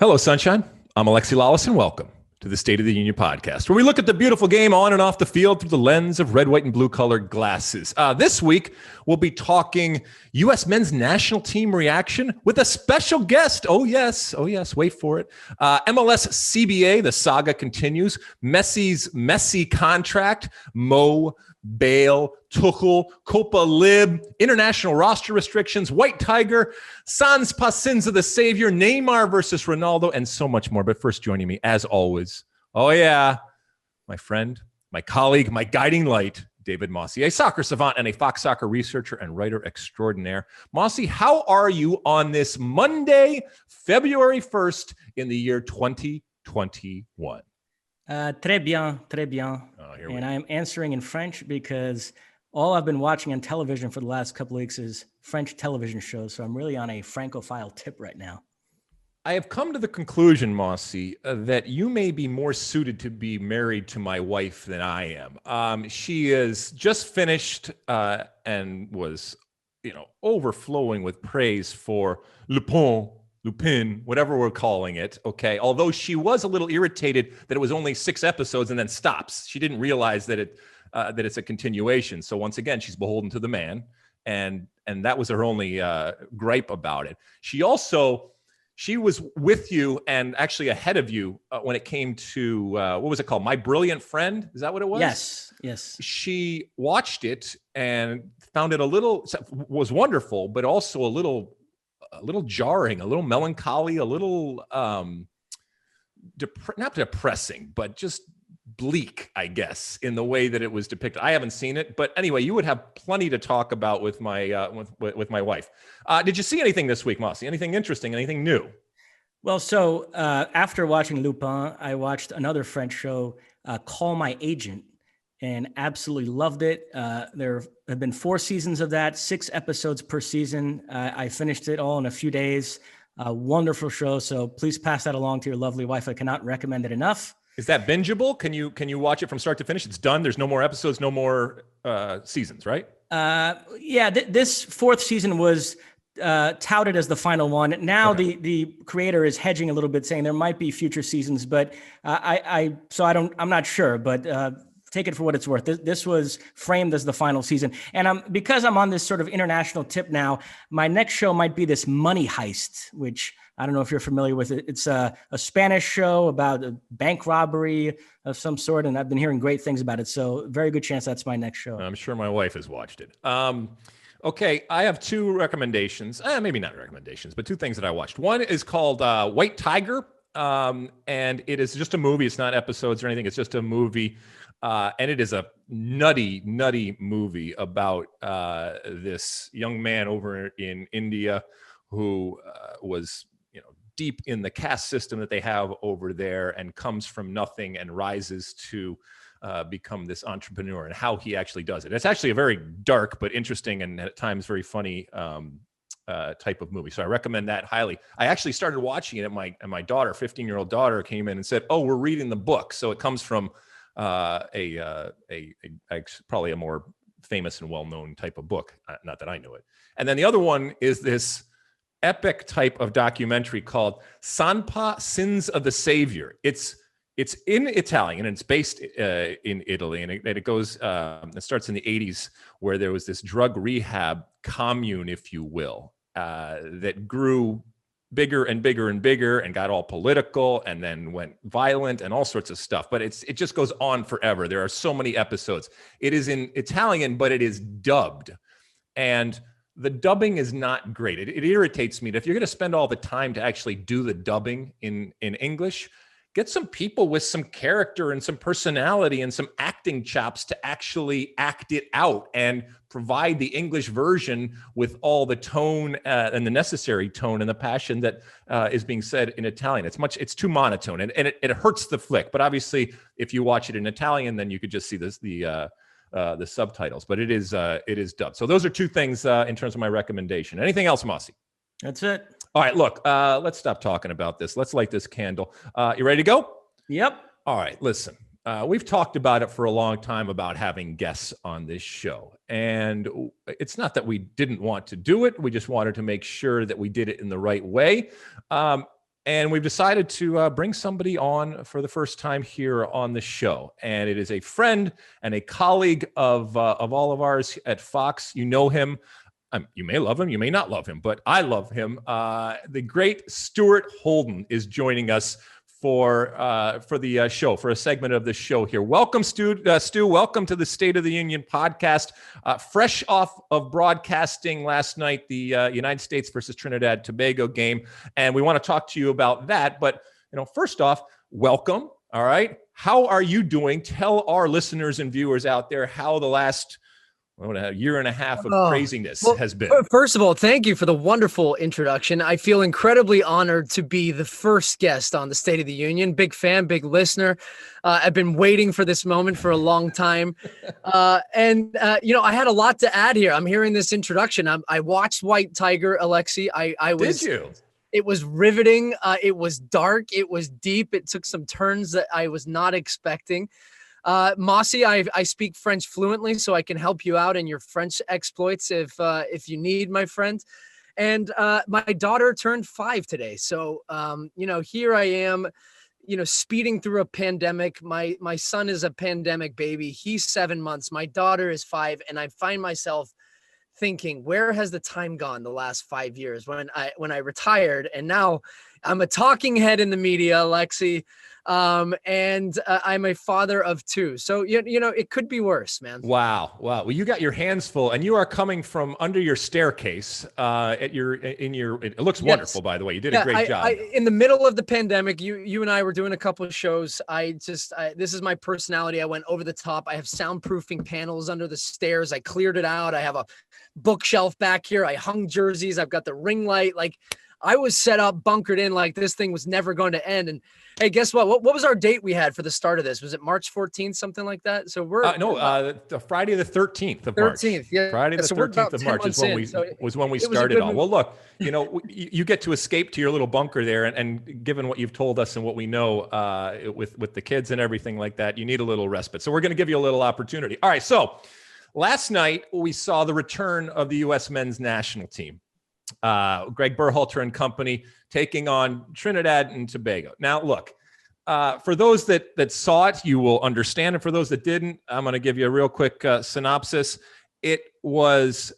Hello, Sunshine. I'm Alexi Lalas, and welcome to the State of the Union podcast, where we look at the beautiful game on and off the field through the lens of red, white, and blue-colored glasses. This week, we'll be talking U.S. men's national team reaction with a special guest. Oh, yes, wait for it. MLS CBA, the saga continues. Messi's Messi contract, Mo, Bale, Tuchel, Copa Lib, international roster restrictions, White Tiger, Sans Pasins of the Savior, Neymar versus Ronaldo, and so much more. But first, joining me, as always, my friend, my colleague, my guiding light, David Mosse, a soccer savant and a Fox Soccer researcher and writer extraordinaire. Mosse, how are you on this Monday, February 1st in the year 2021? Très bien, très bien. And I am answering in French because all I've been watching on television for the last couple of weeks is French television shows. So I'm really on a Francophile tip right now. I have come to the conclusion, Mosse, that you may be more suited to be married to my wife than I am. She is just finished and was, overflowing with praise for Lupin, whatever we're calling it, okay? Although she was a little irritated that it was only 6 episodes and then stops. She didn't realize that it's a continuation. So once again, she's beholden to the man, and that was her only gripe about it. She was with you and actually ahead of you when it came to, what was it called? My Brilliant Friend? Is that what it was? Yes. She watched it and found it was wonderful, but also a little jarring, a little melancholy, a little not depressing, but just bleak, I guess, in the way that it was depicted. I haven't seen it, but anyway, you would have plenty to talk about with my with my wife. Did you see anything this week, Mosse? Anything interesting? Anything new? Well, so after watching Lupin, I watched another French show, Call My Agent, and absolutely loved it. There have been 4 seasons of that, 6 episodes per season. I finished it all in a few days. Wonderful show. So please pass that along to your lovely wife. I cannot recommend it enough. Is that bingeable? Can you watch it from start to finish? It's done. There's no more episodes, no more seasons, right? This 4th season was touted as the final one. Now okay. the creator is hedging a little bit, saying there might be future seasons, but I'm not sure, but take it for what it's worth. This was framed as the final season. And because I'm on this sort of international tip now, my next show might be this Money Heist, which I don't know if you're familiar with it. It's a Spanish show about a bank robbery of some sort, and I've been hearing great things about it. So very good chance that's my next show. I'm sure my wife has watched it. Okay, I have 2 recommendations. Maybe not recommendations, but 2 things that I watched. One is called White Tiger, and it is just a movie. It's not episodes or anything. It's just a movie. And it is a nutty movie about this young man over in India who was, deep in the caste system that they have over there and comes from nothing and rises to become this entrepreneur, and how he actually does it. It's actually a very dark but interesting and at times very funny type of movie. So I recommend that highly. I actually started watching it, and my daughter, 15-year-old daughter, came in and said, "Oh, we're reading the book." So it comes from probably a more famous and well-known type of book. Not that I knew it. And then the other one is this epic type of documentary called Sanpa Sins of the Savior. It's in Italian, and it's based in Italy, and it goes. It starts in the 80s, where there was this drug rehab commune, if you will, that grew bigger and bigger and bigger and got all political and then went violent and all sorts of stuff. But it just goes on forever. There are so many episodes. It is in Italian, but it is dubbed. And the dubbing is not great. It irritates me that if you're going to spend all the time to actually do the dubbing in English, get some people with some character and some personality and some acting chops to actually act it out and provide the English version with all the tone and the necessary tone and the passion that is being said in Italian. It's too monotone, and it hurts the flick. But obviously, if you watch it in Italian, then you could just see the subtitles. But it is dubbed. So those are 2 things in terms of my recommendation. Anything else, Mosse? That's it. All right, look, let's stop talking about this. Let's light this candle. You ready to go? Yep. All right, listen. We've talked about it for a long time about having guests on this show. And it's not that we didn't want to do it. We just wanted to make sure that we did it in the right way. And we've decided to bring somebody on for the first time here on the show. And it is a friend and a colleague of all of ours at Fox. You know him. You may love him. You may not love him, but I love him. The great Stuart Holden is joining us for the show, for a segment of the show here. Welcome, Stu. Welcome to the State of the Union podcast. Fresh off of broadcasting last night, the United States versus Trinidad Tobago game, and we want to talk to you about that. But first off, welcome. All right, how are you doing? Tell our listeners and viewers out there how the last year and a half of craziness has been. First of all, thank you for the wonderful introduction. I feel incredibly honored to be the first guest on the State of the Union. Big fan, big listener. I've been waiting for this moment for a long time. I had a lot to add here. I'm hearing this introduction. I watched White Tiger, Alexi. Did you? It was riveting. It was dark. It was deep. It took some turns that I was not expecting. Mosse, I speak French fluently, so I can help you out in your French exploits if you need, my friend. And my daughter turned 5 today. So, here I am, speeding through a pandemic. My son is a pandemic baby. He's 7 months. My daughter is 5. And I find myself thinking, where has the time gone the last 5 years when I retired? And now I'm a talking head in the media, Alexi. And I'm a father of 2. So, it could be worse, man. Wow. Well, you got your hands full, and you are coming from under your staircase it looks wonderful, by the way. You did a great job. In the middle of the pandemic, you and I were doing a couple of shows. This is my personality. I went over the top. I have soundproofing panels under the stairs. I cleared it out. I have a bookshelf back here. I hung jerseys. I've got the ring light. Like, I was set up, bunkered in like this thing was never going to end. And hey, guess what? What was our date we had for the start of this? Was it March 14th, something like that? So we're the Friday the 13th of March. 13th, yeah. Friday the 13th of March is when we started all. Well, look, you get to escape to your little bunker there, and given what you've told us and what we know with the kids and everything like that, you need a little respite. So we're going to give you a little opportunity. All right. So last night we saw the return of the U.S. men's national team. Greg Berhalter and company taking on Trinidad and Tobago. Now, look, for those that saw it, you will understand. And for those that didn't, I'm going to give you a real quick synopsis. It was,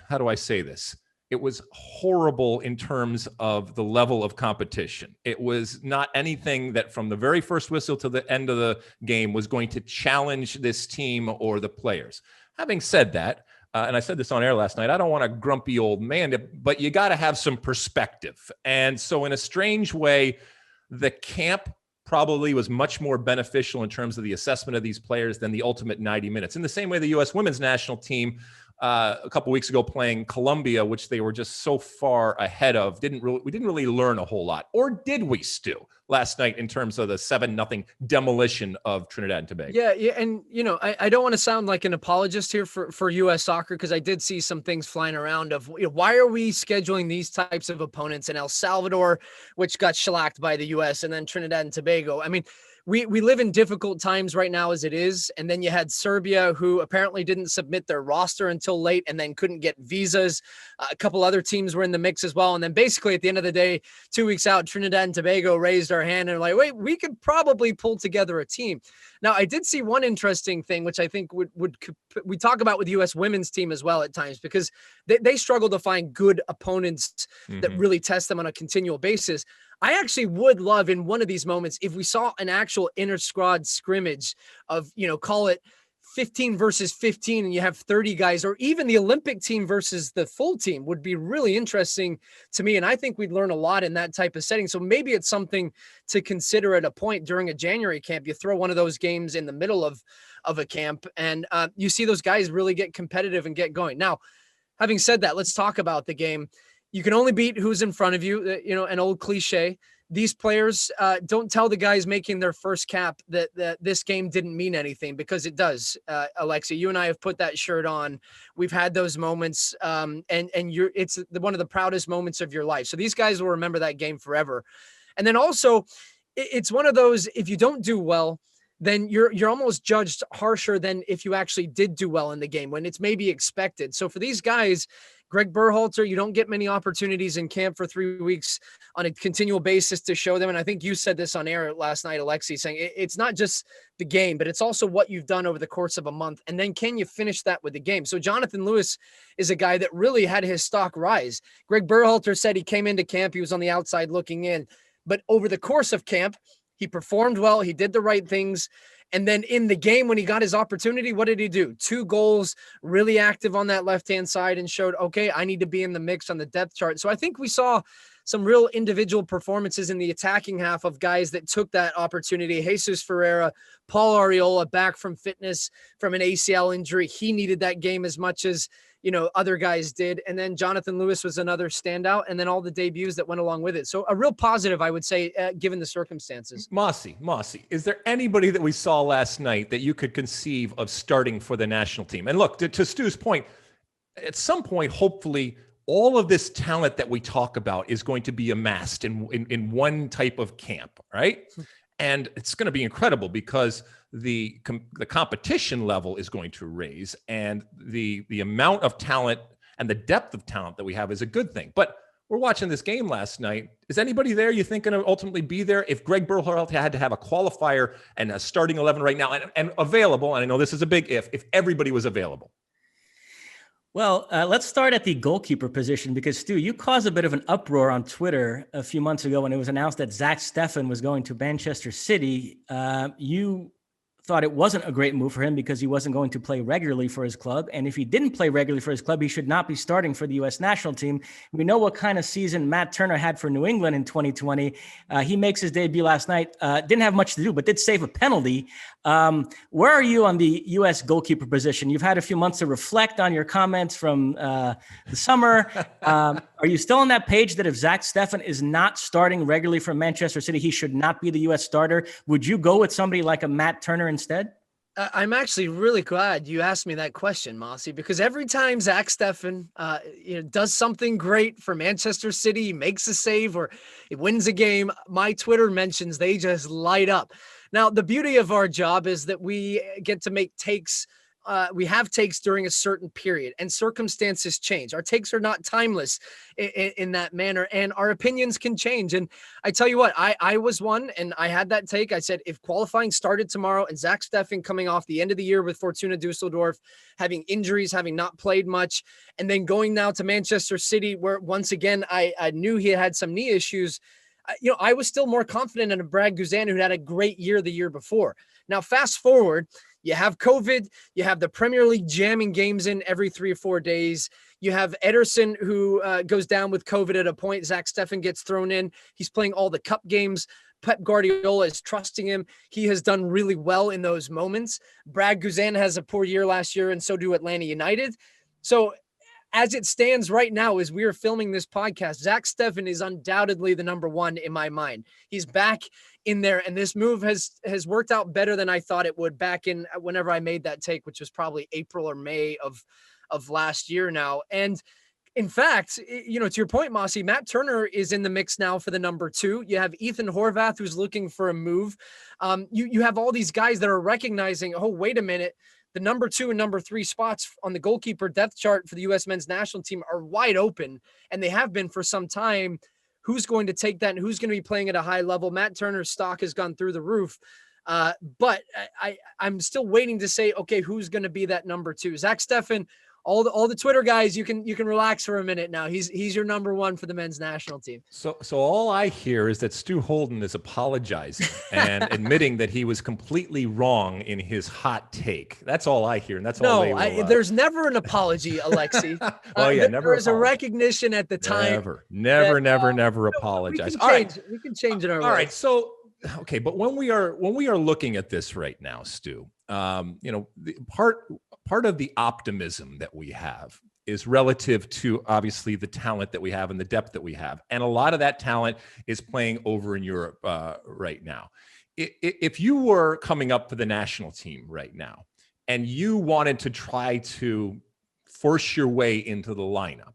how do I say this? It was horrible in terms of the level of competition. It was not anything that from the very first whistle to the end of the game was going to challenge this team or the players. Having said that, and I said this on air last night, I don't want a grumpy old man, but you got to have some perspective. And so in a strange way, the camp probably was much more beneficial in terms of the assessment of these players than the ultimate 90 minutes. In the same way, the U.S. women's national team a couple weeks ago playing Colombia, which they were just so far ahead of, we didn't really learn a whole lot. Or did we, Stu, last night in terms of the 7-0 demolition of Trinidad and Tobago? Yeah. And, I don't want to sound like an apologist here for U.S. soccer, because I did see some things flying around of why are we scheduling these types of opponents in El Salvador, which got shellacked by the U.S., and then Trinidad and Tobago. I mean, we live in difficult times right now as it is. And then you had Serbia, who apparently didn't submit their roster until late and then couldn't get visas. A couple other teams were in the mix as well. And then basically at the end of the day, 2 weeks out, Trinidad and Tobago raised our hand and were like, wait, we could probably pull together a team. Now, I did see one interesting thing, which I think we talk about with the U.S. women's team as well at times, because they struggle to find good opponents that really test them on a continual basis. I actually would love in one of these moments if we saw an actual inter-squad scrimmage of, call it 15 versus 15, and you have 30 guys, or even the Olympic team versus the full team would be really interesting to me. And I think we'd learn a lot in that type of setting. So maybe it's something to consider at a point during a January camp. You throw one of those games in the middle of a camp, and you see those guys really get competitive and get going. Now, having said that, let's talk about the game. You can only beat who's in front of you, an old cliche. These players don't tell the guys making their first cap that this game didn't mean anything, because it does. Alexi, you and I have put that shirt on. We've had those moments, and it's one of the proudest moments of your life. So these guys will remember that game forever. And then also, it's one of those, if you don't do well, then you're almost judged harsher than if you actually did do well in the game, when it's maybe expected. So for these guys, Greg Berhalter, you don't get many opportunities in camp for 3 weeks on a continual basis to show them. And I think you said this on air last night, Alexi, saying it's not just the game, but it's also what you've done over the course of a month. And then can you finish that with the game? So Jonathan Lewis is a guy that really had his stock rise. Greg Berhalter said he came into camp, he was on the outside looking in, but over the course of camp, he performed well. He did the right things. And then in the game, when he got his opportunity, what did he do? 2 goals, really active on that left-hand side, and showed, okay, I need to be in the mix on the depth chart. So I think we saw some real individual performances in the attacking half of guys that took that opportunity. Jesus Ferreira, Paul Arriola, back from fitness from an ACL injury. He needed that game as much as, other guys did. And then Jonathan Lewis was another standout, and then all the debuts that went along with it. So a real positive, I would say, given the circumstances. Mosse, is there anybody that we saw last night that you could conceive of starting for the national team? And look, to Stu's point, at some point, hopefully, all of this talent that we talk about is going to be amassed in one type of camp, right? And it's going to be incredible because the competition level is going to raise, and the amount of talent and the depth of talent that we have is a good thing. But we're watching this game last night. Is anybody there you think going to ultimately be there? If Greg Berhalter had to have a qualifier and a starting 11 right now and available, and I know this is a big if everybody was available. Well, let's start at the goalkeeper position because, Stu, you caused a bit of an uproar on Twitter a few months ago when it was announced that Zach Steffen was going to Manchester City. You thought it wasn't a great move for him because he wasn't going to play regularly for his club. And if he didn't play regularly for his club, he should not be starting for the U.S. national team. We know what kind of season Matt Turner had for New England in 2020. He makes his debut last night. Didn't have much to do, but did save a penalty. Where are you on the U.S. goalkeeper position? You've had a few months to reflect on your comments from the summer. Are you still on that page that if Zach Steffen is not starting regularly for Manchester City, he should not be the U.S. starter? Would you go with somebody like a Matt Turner instead? I'm actually really glad you asked me that question, Mosse, because every time Zach Steffen does something great for Manchester City, he makes a save or it wins a game, my Twitter mentions, they just light up. Now, the beauty of our job is that we get to make takes. We have takes during a certain period and circumstances change. Our takes are not timeless in that manner, and our opinions can change. And I tell you what, I was one, and I had that take. I said, if qualifying started tomorrow and Zach Steffen coming off the end of the year with Fortuna Dusseldorf, having injuries, having not played much, and then going now to Manchester City, where once again, I knew he had some knee issues. I was still more confident in a Brad Guzan who had a great year the year before. Now, fast forward, you have COVID, you have the Premier League jamming games in every 3 or 4 days. You have Ederson who goes down with COVID at a point. Zach Steffen gets thrown in. He's playing all the cup games. Pep Guardiola is trusting him. He has done really well in those moments. Brad Guzan has a poor year last year, and so do Atlanta United. So as it stands right now, as we are filming this podcast, Zach Steffen is undoubtedly the number one in my mind. He's back in there, and this move has worked out better than I thought it would back in whenever I made that take, which was probably April or May of last year now. And in fact, to your point, Mosse, Matt Turner is in the mix now for the number 2. You have Ethan Horvath, who's looking for a move. You have all these guys that are recognizing, oh, wait a minute, the number 2 and number 3 spots on the goalkeeper depth chart for the U.S. men's national team are wide open, and they have been for some time. Who's going to take that and who's going to be playing at a high level? Matt Turner's stock has gone through the roof. But I'm still waiting to say, okay, who's going to be that number 2? Zach Steffen, all the Twitter guys, you can relax for a minute now. He's your number 1 for the men's national team. So all I hear is that Stu Holden is apologizing and admitting that he was completely wrong in his hot take. That's all I hear, and that's all they will. There's never an apology, Alexi. Never. There is a recognition at the time. Never apologize. We can change it our way. All right. So okay, but when we are looking at this right now, Stu, the part of the optimism that we have is relative to obviously the talent that we have and the depth that we have. And a lot of that talent is playing over in Europe right now. If you were coming up for the national team right now and you wanted to try to force your way into the lineup,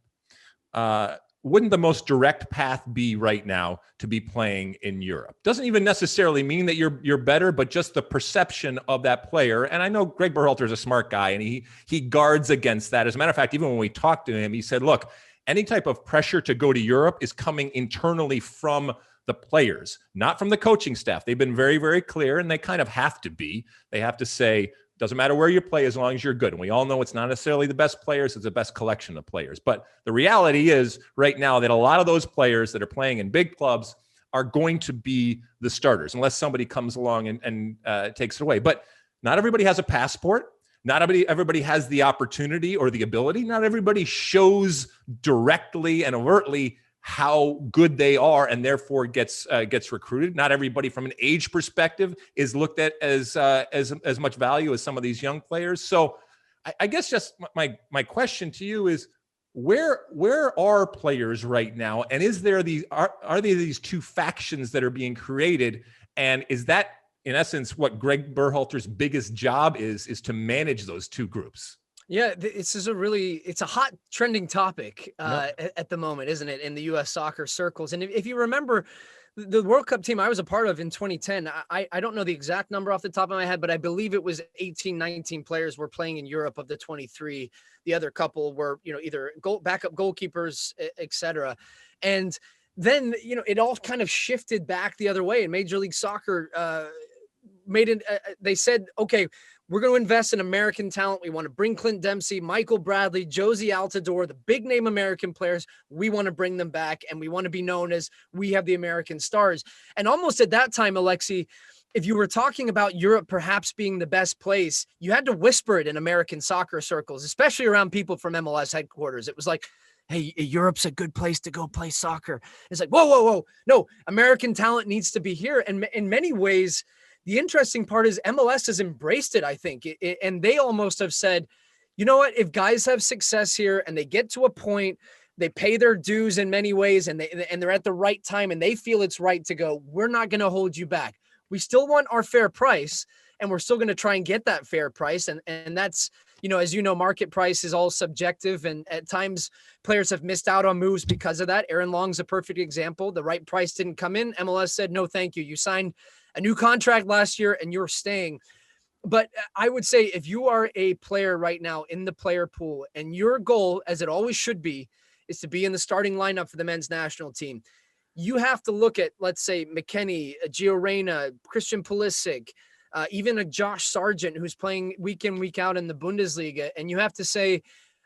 wouldn't the most direct path be right now to be playing in Europe? Doesn't even necessarily mean that you're better, but just the perception of that player. And I know Greg Berhalter is a smart guy, and he guards against that. As a matter of fact, even when we talked to him, he said, look, any type of pressure to go to Europe is coming internally from the players, not from the coaching staff. They've been very, very clear, and they kind of have to be. They have to say, doesn't matter where you play as long as you're good. And we all know it's not necessarily the best players, it's the best collection of players. But the reality is right now that a lot of those players that are playing in big clubs are going to be the starters unless somebody comes along and takes it away. But not everybody has a passport. Not everybody has the opportunity or the ability. Not everybody shows directly and overtly how good they are and therefore gets recruited. Not everybody from an age perspective is looked at as much value as some of these young players. So I guess just my question to you is, where are players right now? And is there are there these two factions that are being created? And is that in essence what Greg Berhalter's biggest job is to manage those two groups? Yeah, it's a hot trending topic at the moment, isn't it, in the U.S. soccer circles? And if you remember the World Cup team I was a part of in 2010, I don't know the exact number off the top of my head, but I believe it was 18, 19 players were playing in Europe of the 23. The other couple were, either backup goalkeepers, et cetera. And then, it all kind of shifted back the other way, and Major League Soccer they said, okay, we're going to invest in American talent. We want to bring Clint Dempsey, Michael Bradley, Josie Altidore, the big name American players. We want to bring them back, and we want to be known as we have the American stars. And almost at that time, Alexi, if you were talking about Europe perhaps being the best place, you had to whisper it in American soccer circles, especially around people from MLS headquarters. It was like, hey, Europe's a good place to go play soccer. It's like, whoa. No, American talent needs to be here. And in many ways, the interesting part is MLS has embraced it, I think. And they almost have said, you know what, if guys have success here and they get to a point, they pay their dues in many ways, and they're at the right time and they feel it's right to go, we're not going to hold you back. We still want our fair price, and we're still going to try and get that fair price. And that's, as you know, market price is all subjective. And at times players have missed out on moves because of that. Aaron Long's a perfect example. The right price didn't come in. MLS said, no, thank you. You signed a new contract last year and you're staying. But I would say if you are a player right now in the player pool and your goal, as it always should be, is to be in the starting lineup for the men's national team, you have to look at, let's say, McKennie, Gio Reyna, Christian Pulisic, even a Josh Sargent who's playing week in, week out in the Bundesliga. And you have to say,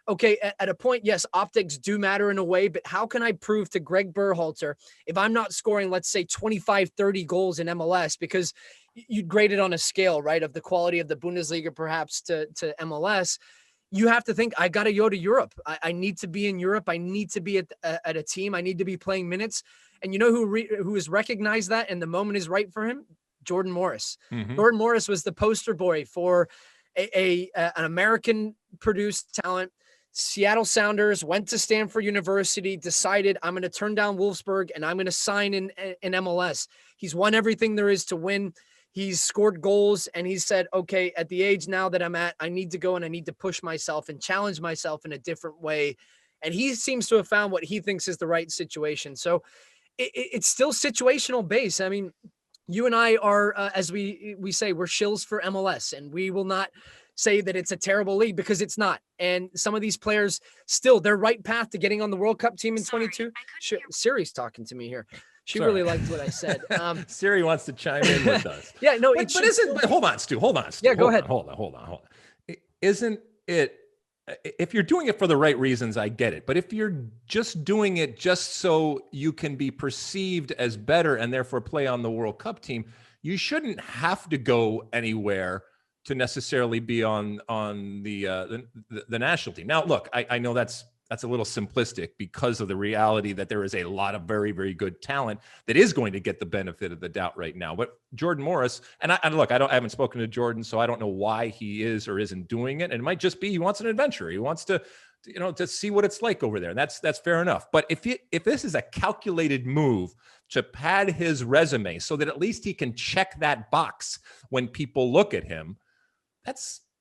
okay, at a point, yes, optics do matter in a way, but how can I prove to Greg Berhalter if I'm not scoring, let's say 25, 30 goals in MLS, because you'd grade it on a scale, right, of the quality of the Bundesliga perhaps to MLS. You have to think, I got to go to Europe. I need to be in Europe. I need to be at a team. I need to be playing minutes. And you know who has recognized that and the moment is right for him? Jordan Morris. Mm-hmm. Jordan Morris was the poster boy for an American-produced talent. Seattle Sounders, went to Stanford University, decided I'm going to turn down Wolfsburg and I'm going to sign in MLS. He's won everything there is to win. He's scored goals, and he said, okay, at the age now that I'm at, I need to go and I need to push myself and challenge myself in a different way. And he seems to have found what he thinks is the right situation. So it's still situational based. I mean, you and I are, as we say, we're shills for MLS, and we will not say that it's a terrible league because it's not. And some of these players still, their right path to getting on the World Cup team in 22. Siri's talking to me here. She really liked what I said. Siri wants to chime in with us. Yeah, no, but hold on, Stu. Yeah, go ahead. Hold on. Isn't it, if you're doing it for the right reasons, I get it. But if you're just doing it just so you can be perceived as better and therefore play on the World Cup team, you shouldn't have to go anywhere to necessarily be on the national team. Now, look, I know that's a little simplistic because of the reality that there is a lot of very, very good talent that is going to get the benefit of the doubt right now. But Jordan Morris, and look, I haven't spoken to Jordan, so I don't know why he is or isn't doing it. And it might just be he wants an adventure. He wants to see what it's like over there. And that's fair enough. But if this is a calculated move to pad his resume so that at least he can check that box when people look at him,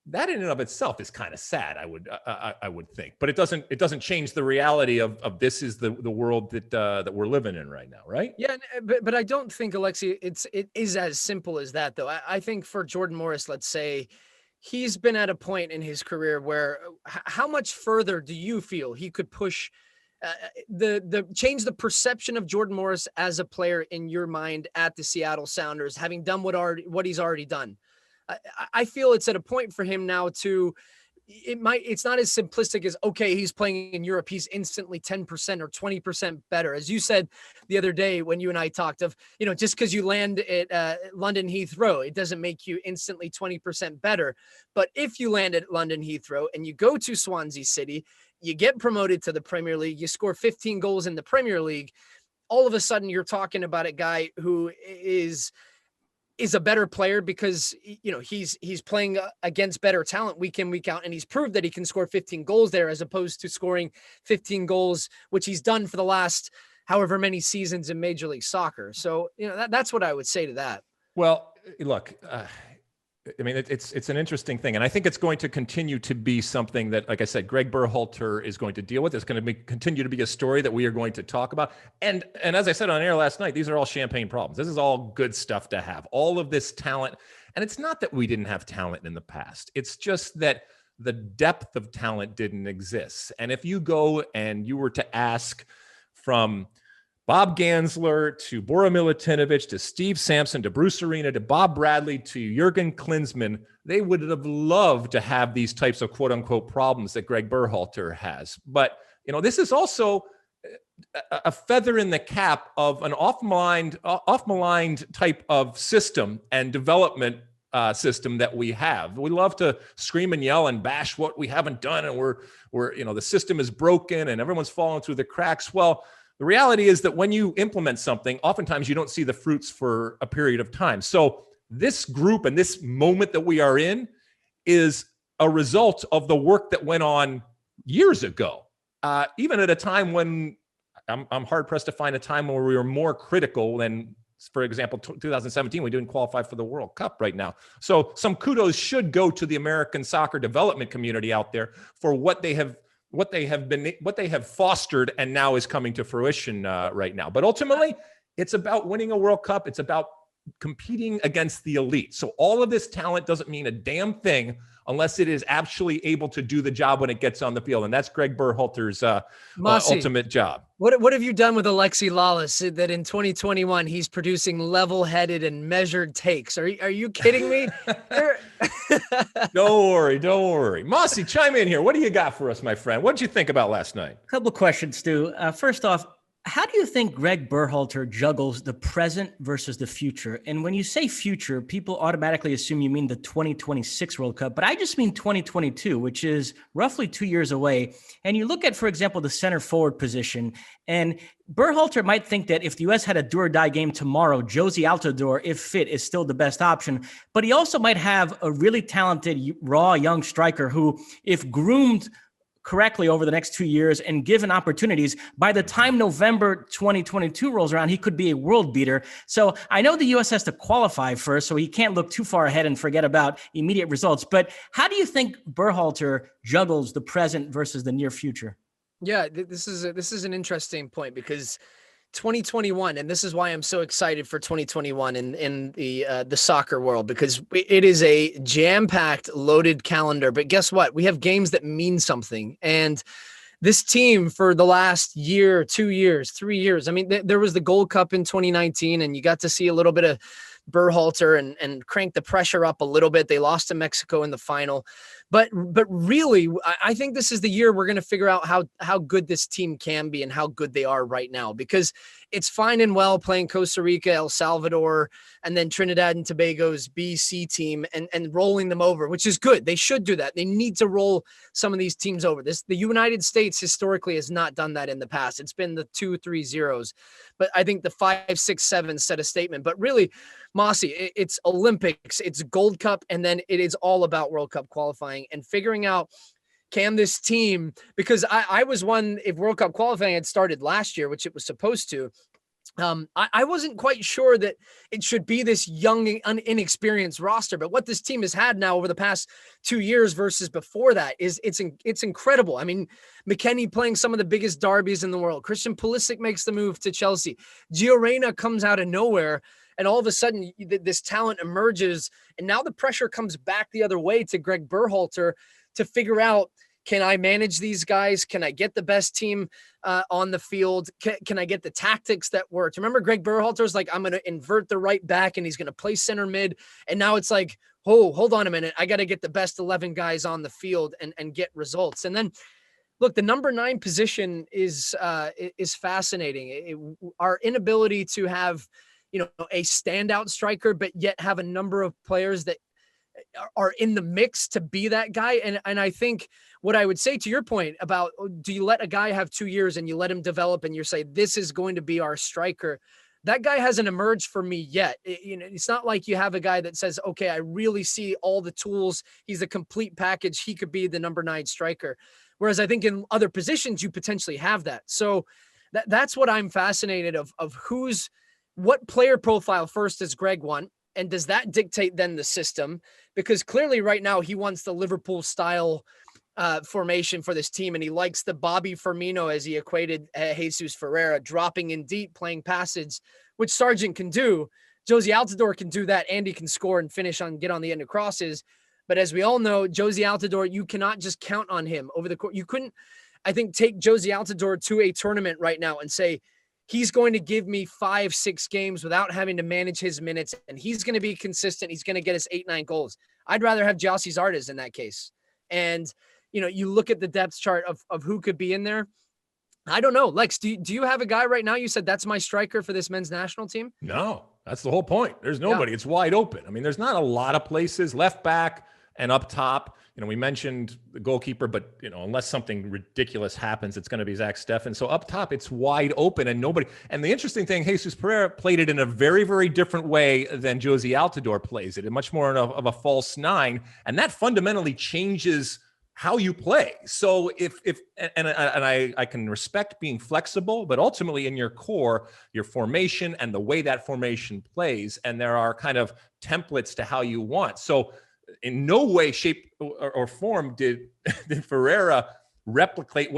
that in and of itself is kind of sad. I would think, but it doesn't change the reality of this is the world that we're living in right now, right? Yeah, but I don't think, Alexi, it is as simple as that, though. I think for Jordan Morris, let's say, he's been at a point in his career where how much further do you feel he could push the change the perception of Jordan Morris as a player in your mind at the Seattle Sounders, having done what he's already done? I feel it's at a point for him now to, it's not as simplistic as, okay, he's playing in Europe, he's instantly 10% or 20% better. As you said the other day when you and I talked of, just because you land at London Heathrow, it doesn't make you instantly 20% better. But if you land at London Heathrow and you go to Swansea City, you get promoted to the Premier League, you score 15 goals in the Premier League, all of a sudden you're talking about a guy who is a better player because, he's playing against better talent week in, week out. And he's proved that he can score 15 goals there as opposed to scoring 15 goals, which he's done for the last however many seasons in Major League Soccer. So, that's what I would say to that. Well, look, I mean, it's an interesting thing. And I think it's going to continue to be something that, like I said, Greg Berhalter is going to deal with. It's going to continue to be a story that we are going to talk about. And as I said on air last night, these are all champagne problems. This is all good stuff to have. All of this talent. And it's not that we didn't have talent in the past. It's just that the depth of talent didn't exist. And if you go and you were to ask from Bob Gansler to Bora Milutinovic to Steve Sampson to Bruce Arena to Bob Bradley to Jurgen Klinsmann, they would have loved to have these types of quote unquote problems that Greg Berhalter has. But, this is also a feather in the cap of an off-maligned type of system and development system that we have. We love to scream and yell and bash what we haven't done. And we're the system is broken and everyone's falling through the cracks. Well, the reality is that when you implement something, oftentimes you don't see the fruits for a period of time. So this group and this moment that we are in is a result of the work that went on years ago. Even at a time when I'm hard pressed to find a time where we were more critical than, for example, 2017, we didn't qualify for the World Cup right now. So some kudos should go to the American soccer development community out there for what they have fostered and now is coming to fruition right now. But ultimately, it's about winning a World Cup. It's about competing against the elite. So all of this talent doesn't mean a damn thing unless it is actually able to do the job when it gets on the field. And that's Greg Berhalter's ultimate job. What have you done with Alexi Lalas that in 2021 he's producing level-headed and measured takes? Are you kidding me? Don't worry. Mosse, chime in here. What do you got for us, my friend? What did you think about last night? A couple of questions, Stu. First off, how do you think Greg Berhalter juggles the present versus the future? And when you say future, people automatically assume you mean the 2026 World Cup, but I just mean 2022, which is roughly 2 years away. And you look at, for example, the center forward position, and Berhalter might think that if the U.S. had a do-or-die game tomorrow, Josie Altidore, if fit, is still the best option. But he also might have a really talented, raw, young striker who, if groomed correctly over the next 2 years and given opportunities, by the time November 2022 rolls around, he could be a world beater. So I know the U.S. has to qualify first, so he can't look too far ahead and forget about immediate results. But how do you think Berhalter juggles the present versus the near future? Yeah, this is an interesting point because 2021, and this is why I'm so excited for 2021 in the soccer world, because it is a jam-packed, loaded calendar. But guess what? We have games that mean something. And this team for the last year, 2 years, 3 years, I mean, there was the Gold Cup in 2019, and you got to see a little bit of Berhalter and crank the pressure up a little bit. They lost to Mexico in the final. But really, I think this is the year we're going to figure out how good this team can be and how good they are right now, because it's fine and well playing Costa Rica, El Salvador, and then Trinidad and Tobago's BC team and rolling them over, which is good. They should do that. They need to roll some of these teams over. The United States historically has not done that in the past. It's been the 2-3-0s, but I think the 5-6-7 set a statement. But really, Mosse, it's Olympics, it's Gold Cup, and then it is all about World Cup qualifying and figuring out, can this team, because I was one, if World Cup qualifying had started last year, which it was supposed to, I wasn't quite sure that it should be this young, inexperienced roster, but what this team has had now over the past 2 years versus before that is it's incredible. I mean, McKennie playing some of the biggest derbies in the world. Christian Pulisic makes the move to Chelsea. Gio Reyna comes out of nowhere, and all of a sudden this talent emerges, and now the pressure comes back the other way to Greg Berhalter to figure out, can I manage these guys? Can I get the best team on the field? Can I get the tactics that work? Remember, Greg Berhalter's like, I'm going to invert the right back and he's going to play center mid. And now it's like, oh, hold on a minute. I got to get the best 11 guys on the field and get results. And then look, the number 9 position is fascinating. Our inability to have, a standout striker, but yet have a number of players that are in the mix to be that guy. And I think what I would say to your point about, do you let a guy have 2 years and you let him develop and you say, this is going to be our striker? That guy hasn't emerged for me yet. It's not like you have a guy that says, okay, I really see all the tools. He's a complete package. He could be the number 9 striker. Whereas I think in other positions, you potentially have that. So that's what I'm fascinated of what player profile first does Greg want? And does that dictate then the system? Because clearly right now he wants the Liverpool style formation for this team. And he likes the Bobby Firmino, as he equated Jesus Ferreira, dropping in deep, playing passes, which Sargent can do. Josie Altidore can do that. And he can score and finish get on the end of crosses. But as we all know, Josie Altidore, you cannot just count on him over the course. You couldn't, I think, take Josie Altidore to a tournament right now and say, he's going to give me 5-6 games without having to manage his minutes, and he's going to be consistent. He's going to get us 8-9 goals. I'd rather have Gyasi Zardes in that case. And, you look at the depth chart of who could be in there. I don't know. Lex, do you have a guy right now? You said that's my striker for this men's national team. No, that's the whole point. There's nobody. Yeah. It's wide open. I mean, there's not a lot of places left back and up top. We mentioned the goalkeeper, but, unless something ridiculous happens, it's going to be Zach Steffen. So up top, it's wide open and nobody. And the interesting thing, Jesus Pereira played it in a very, very different way than Josie Altidore plays it, much more of a false 9. And that fundamentally changes how you play. So I can respect being flexible, but ultimately in your core, your formation and the way that formation plays, and there are kind of templates to how you want. So in no way, shape, or form did Ferreira replicate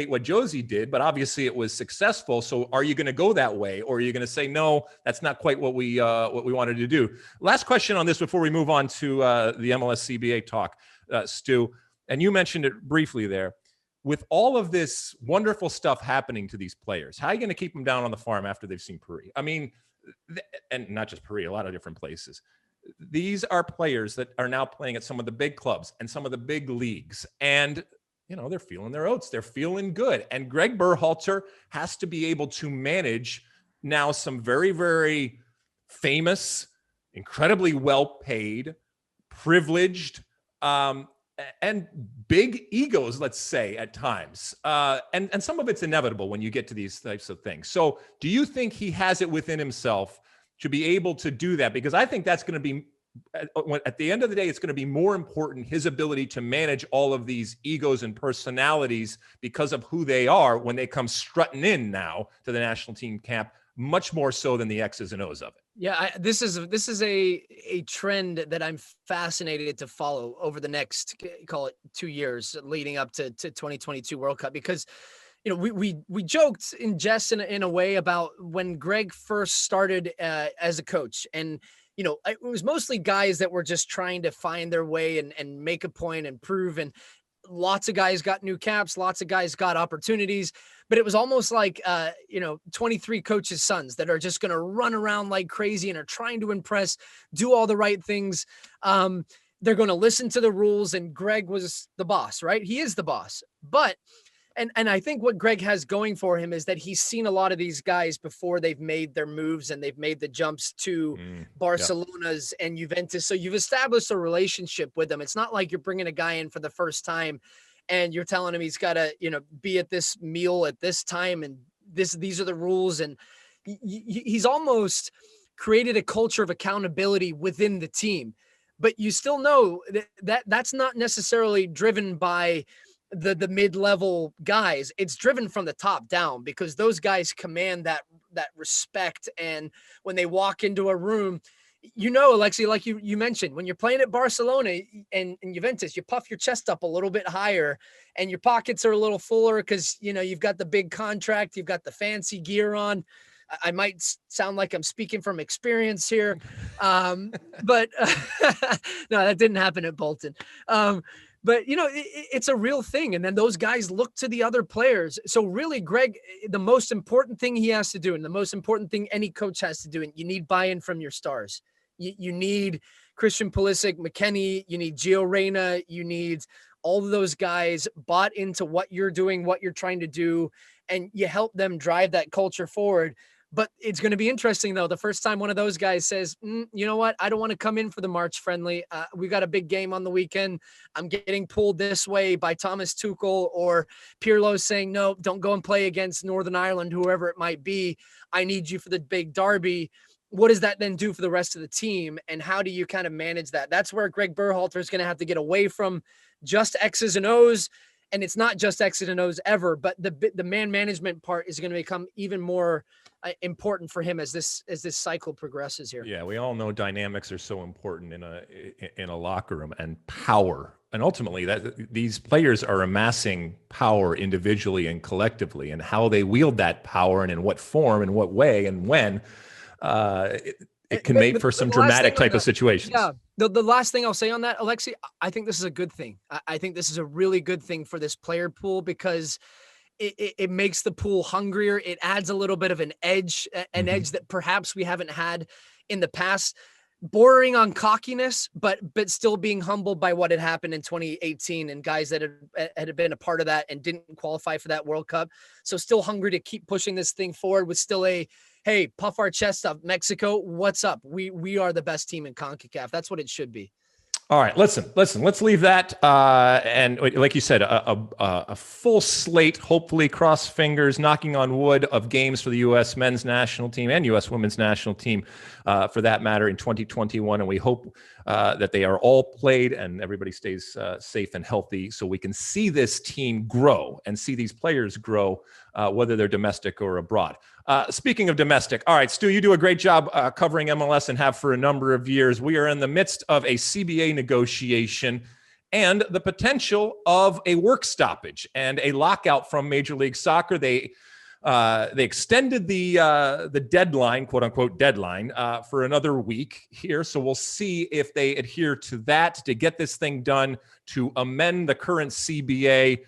what Josie did, but obviously it was successful. So are you going to go that way, or are you going to say, no, that's not quite what we wanted to do? Last question on this before we move on to the MLS CBA talk, Stu, and you mentioned it briefly there. With all of this wonderful stuff happening to these players, how are you going to keep them down on the farm after they've seen Paris? I mean, and not just Paris, a lot of different places. These are players that are now playing at some of the big clubs and some of the big leagues. And, they're feeling their oats. They're feeling good. And Greg Berhalter has to be able to manage now some very, very famous, incredibly well-paid, privileged, and big egos, let's say, at times. And some of it's inevitable when you get to these types of things. So do you think he has it within himself to be able to do that? Because I think that's going to be, at the end of the day, it's going to be more important, his ability to manage all of these egos and personalities because of who they are when they come strutting in now to the national team camp, much more so than the X's and O's of it. Yeah, this is a trend that I'm fascinated to follow over the next, call it 2 years leading up to 2022 World Cup, because we joked in jest in a way about when Greg first started as a coach, and it was mostly guys that were just trying to find their way and make a point and prove, and lots of guys got new caps, lots of guys got opportunities, but it was almost like 23 coaches' sons that are just going to run around like crazy and are trying to impress, do all the right things. They're going to listen to the rules, and Greg was the boss, right? He is the boss, but And I think what Greg has going for him is that he's seen a lot of these guys before they've made their moves and they've made the jumps to Barcelona's and Juventus. So you've established a relationship with them. It's not like you're bringing a guy in for the first time and you're telling him he's got to, be at this meal at this time and these are the rules. And he's almost created a culture of accountability within the team. But you still know that that's not necessarily driven by the mid-level guys. It's driven from the top down because those guys command that respect. And when they walk into a room, Alexi, like you mentioned, when you're playing at Barcelona and Juventus, you puff your chest up a little bit higher and your pockets are a little fuller because, you've got the big contract, you've got the fancy gear on. I might sound like I'm speaking from experience here. But no, that didn't happen at Bolton. But it's a real thing. And then those guys look to the other players. So really, Greg, the most important thing he has to do, and the most important thing any coach has to do, and you need buy-in from your stars. You need Christian Pulisic, McKennie, you need Gio Reyna, you need all of those guys bought into what you're doing, what you're trying to do, and you help them drive that culture forward. But it's going to be interesting, though, the first time one of those guys says, you know what, I don't want to come in for the March friendly. We got a big game on the weekend. I'm getting pulled this way by Thomas Tuchel, or Pirlo saying, no, don't go and play against Northern Ireland, whoever it might be. I need you for the big derby. What does that then do for the rest of the team? And how do you kind of manage that? That's where Greg Berhalter is going to have to get away from just X's and O's. And it's not just X's and O's ever, but the man management part is going to become even more important for him as this cycle progresses here. Yeah, we all know dynamics are so important in a locker room, and power, and ultimately that these players are amassing power individually and collectively, and how they wield that power and in what form and what way and when it can make for some dramatic type of situations. Yeah. The last thing I'll say on that, Alexi, I think this is a good thing. I think this is a really good thing for this player pool because it makes the pool hungrier. It adds a little bit of an edge that perhaps we haven't had in the past, bordering on cockiness, but still being humbled by what had happened in 2018 and guys that had been a part of that and didn't qualify for that World Cup. So still hungry to keep pushing this thing forward with still hey, puff our chest up, Mexico, what's up? We are the best team in CONCACAF. That's what it should be. All right, listen, let's leave that. And like you said, a full slate, hopefully cross fingers, knocking on wood, of games for the U.S. men's national team and U.S. women's national team, for that matter, in 2021. And we hope that they are all played and everybody stays safe and healthy so we can see this team grow and see these players grow, whether they're domestic or abroad. Speaking of domestic, all right, Stu, you do a great job covering MLS and have for a number of years. We are in the midst of a CBA negotiation and the potential of a work stoppage and a lockout from Major League Soccer. They extended the deadline, quote unquote deadline, for another week here. So we'll see if they adhere to that to get this thing done, to amend the current CBA,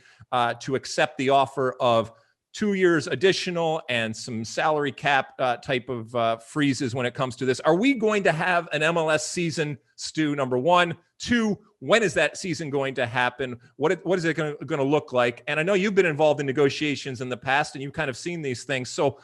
to accept the offer of 2 years additional and some salary cap type of freezes when it comes to this. Are we going to have an MLS season, Stu, number one? Two, when is that season going to happen? What is it going to look like? And I know you've been involved in negotiations in the past and you've kind of seen these things. So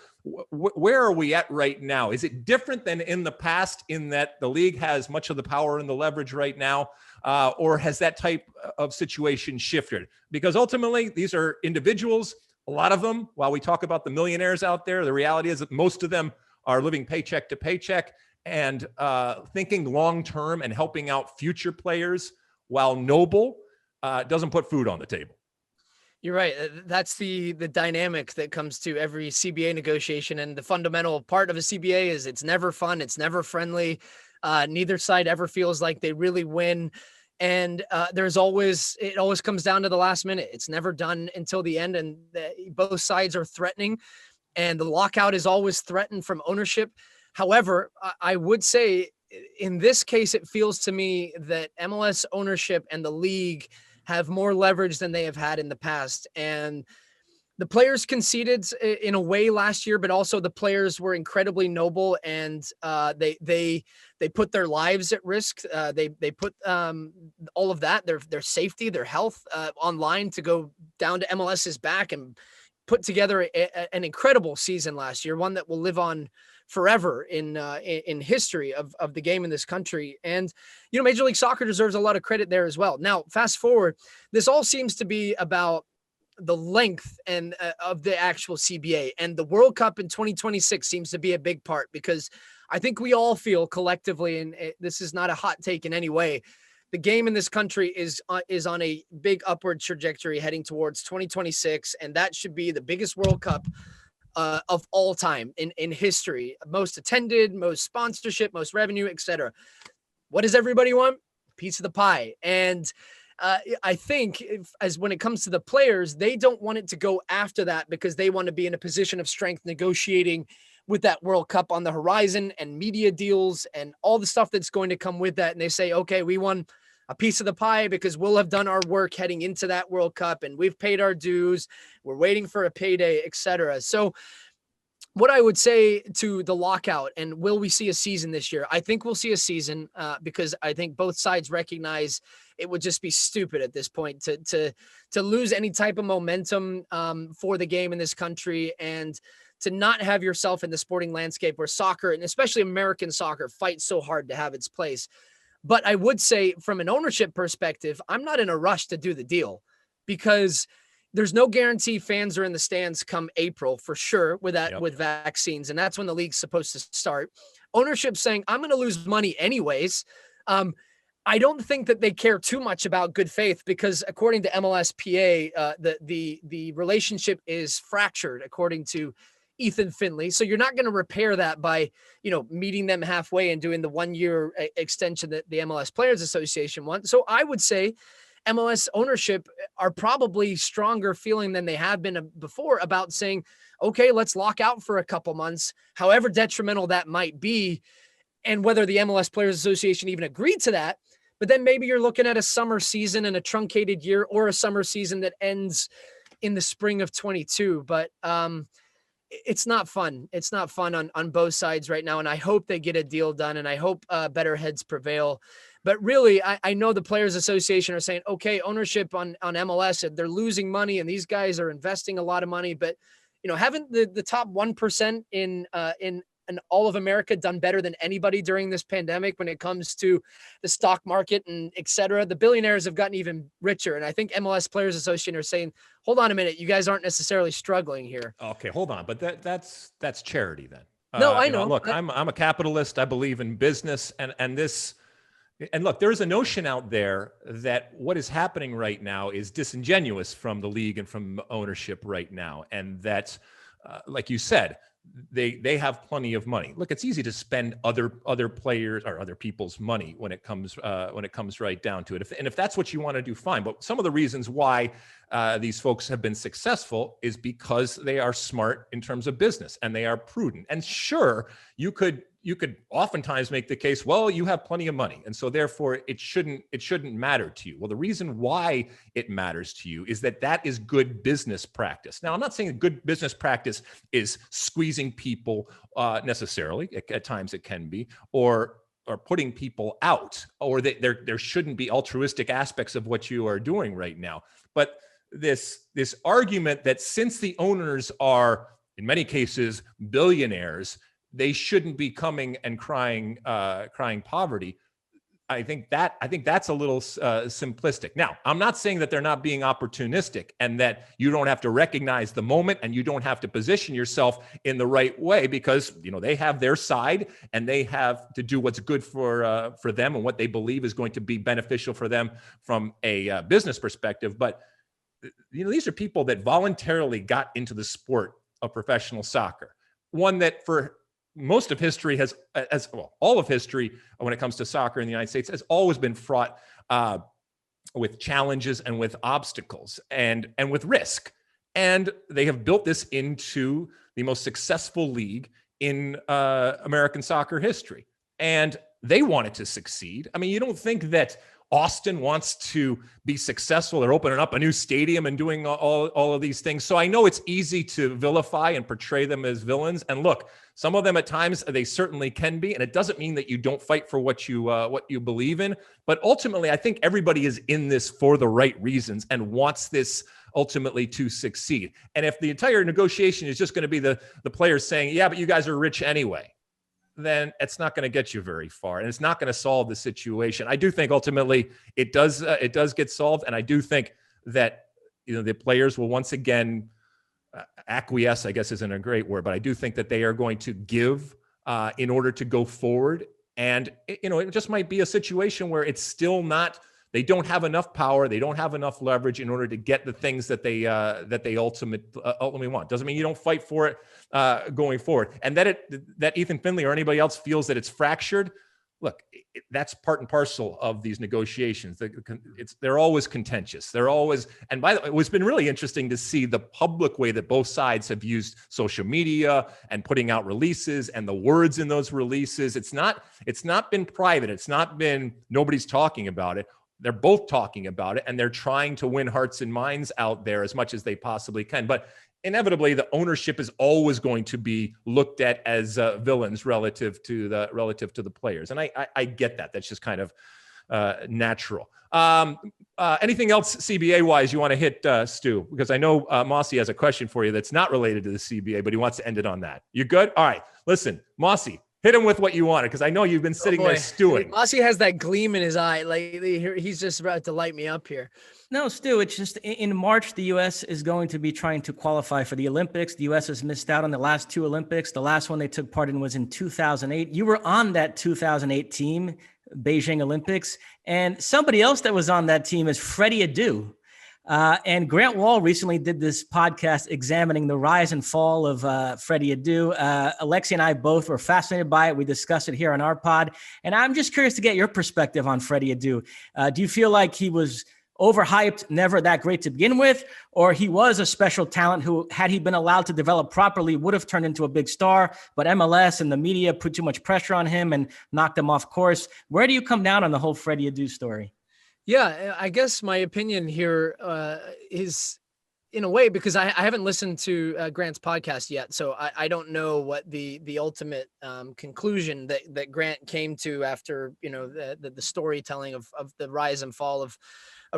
where are we at right now? Is it different than in the past in that the league has much of the power and the leverage right now? Or has that type of situation shifted? Because ultimately, these are individuals. A lot of them, while we talk about the millionaires out there, the reality is that most of them are living paycheck to paycheck and thinking long-term and helping out future players, while noble doesn't put food on the table. You're right. That's the dynamic that comes to every CBA negotiation. And the fundamental part of a CBA is it's never fun. It's never friendly. Neither side ever feels like they really win. And it always comes down to the last minute. It's never done until the end. And both sides are threatening. And the lockout is always threatened from ownership. However, I would say in this case, it feels to me that MLS ownership and the league have more leverage than they have had in the past. And the players conceded in a way last year, but also the players were incredibly noble and they put their lives at risk. They put all of that, their safety, their health on line to go down to MLS's back and put together an incredible season last year, one that will live on forever in history of the game in this country. And, Major League Soccer deserves a lot of credit there as well. Now, fast forward, this all seems to be about the length and of the actual CBA, and the World Cup in 2026 seems to be a big part, because I think we all feel collectively, and this is not a hot take in any way, The game in this country is on a big upward trajectory heading towards 2026, and that should be the biggest World Cup of all time in history. Most attended, most sponsorship, most revenue, etc. What does everybody want? Piece of the pie. And I think as when it comes to the players, they don't want it to go after that because they want to be in a position of strength negotiating with that World Cup on the horizon and media deals and all the stuff that's going to come with that. And they say, okay, we won a piece of the pie because we'll have done our work heading into that World Cup and we've paid our dues. We're waiting for a payday, etc. So what I would say to the lockout, and will we see a season this year? I think we'll see a season because I think both sides recognize it would just be stupid at this point to lose any type of momentum for the game in this country and to not have yourself in the sporting landscape where soccer, and especially American soccer, fights so hard to have its place. But I would say from an ownership perspective, I'm not in a rush to do the deal because there's no guarantee fans are in the stands come April for sure with vaccines. And that's when the league's supposed to start. Ownership saying, I'm going to lose money anyways. I don't think that they care too much about good faith because according to MLSPA, the relationship is fractured according to Ethan Finley. So you're not going to repair that by, meeting them halfway and doing the 1-year extension that the MLS Players Association wants. So I would say MLS ownership are probably stronger feeling than they have been before about saying, okay, let's lock out for a couple months, however detrimental that might be. And whether the MLS Players Association even agreed to that, but then maybe you're looking at a summer season and a truncated year or a summer season that ends in the spring of 22. But, it's not fun. It's not fun on both sides right now. And I hope they get a deal done and I hope better heads prevail. But really, I know the Players Association are saying, okay, ownership on MLS, they're losing money and these guys are investing a lot of money. But, haven't the top 1% in all of America done better than anybody during this pandemic when it comes to the stock market and et cetera? The billionaires have gotten even richer. And I think MLS Players Association are saying, hold on a minute, you guys aren't necessarily struggling here. Okay, hold on. But that's charity then. No, I know. Look, I'm a capitalist. I believe in business and look, there's a notion out there that what is happening right now is disingenuous from the league and from ownership right now. And that, like you said, they have plenty of money. Look, it's easy to spend other players or other people's money when it comes right down to it. And if that's what you want to do, fine. But some of the reasons why these folks have been successful is because they are smart in terms of business and they are prudent. And sure, you could oftentimes make the case, well, you have plenty of money, and so therefore it shouldn't matter to you. Well, the reason why it matters to you is that is good business practice. Now, I'm not saying that good business practice is squeezing people necessarily. At times it can be, or putting people out, or that there shouldn't be altruistic aspects of what you are doing right now. But this argument that since the owners are, in many cases, billionaires, they shouldn't be coming and crying poverty. I think that's a little simplistic. Now, I'm not saying that they're not being opportunistic and that you don't have to recognize the moment and you don't have to position yourself in the right way because they have their side and they have to do what's good for them and what they believe is going to be beneficial for them from a business perspective. But these are people that voluntarily got into the sport of professional soccer, one that for most of history all of history when it comes to soccer in the United States has always been fraught with challenges and with obstacles and with risk. And they have built this into the most successful league in American soccer history. And they want it to succeed. I mean, you don't think that Austin wants to be successful. They're opening up a new stadium and doing all of these things. So I know it's easy to vilify and portray them as villains. And look, some of them at times they certainly can be. And it doesn't mean that you don't fight for what you believe in. But ultimately, I think everybody is in this for the right reasons and wants this ultimately to succeed. And if the entire negotiation is just going to be the players saying, yeah, but you guys are rich anyway, then it's not going to get you very far, and it's not going to solve the situation. I do think ultimately it does get solved, and I do think that the players will once again acquiesce. I guess isn't a great word, but I do think that they are going to give in order to go forward And, it just might be a situation where it's still not, they don't have enough power. They don't have enough leverage in order to get the things that they ultimately want. Doesn't mean you don't fight for it going forward. And that Ethan Finley or anybody else feels that it's fractured. Look, that's part and parcel of these negotiations. They're always contentious. They're always, and by the way, it's been really interesting to see the public way that both sides have used social media and putting out releases and the words in those releases. It's not been private. It's not been, nobody's talking about it. They're both talking about it, and they're trying to win hearts and minds out there as much as they possibly can. But inevitably, the ownership is always going to be looked at as villains relative to the players, and I get that. That's just kind of natural. Anything else CBA wise you want to hit, Stu? Because I know Mosse has a question for you that's not related to the CBA, but he wants to end it on that. You good? All right. Listen, Mosse, hit him with what you wanted, because I know you've been sitting there stewing. Mosse has that gleam in his eye. Like he's just about to light me up here. No, Stu, it's just in March, the U.S. is going to be trying to qualify for the Olympics. The U.S. has missed out on the last two Olympics. The last one they took part in was in 2008. You were on that 2008 team, Beijing Olympics. And somebody else that was on that team is Freddie Ado. And Grant Wall recently did this podcast examining the rise and fall of Freddie Ado. Alexi and I both were fascinated by it. We discussed it here on our pod. And I'm just curious to get your perspective on Freddie Ado. Do you feel like he was overhyped, never that great to begin with, or he was a special talent who, had he been allowed to develop properly, would have turned into a big star, but MLS and the media put too much pressure on him and knocked him off course? Where do you come down on the whole Freddie Ado story? Yeah, I guess my opinion here is, in a way, because I haven't listened to Grant's podcast yet, so I don't know what the ultimate conclusion that Grant came to after the storytelling of the rise and fall of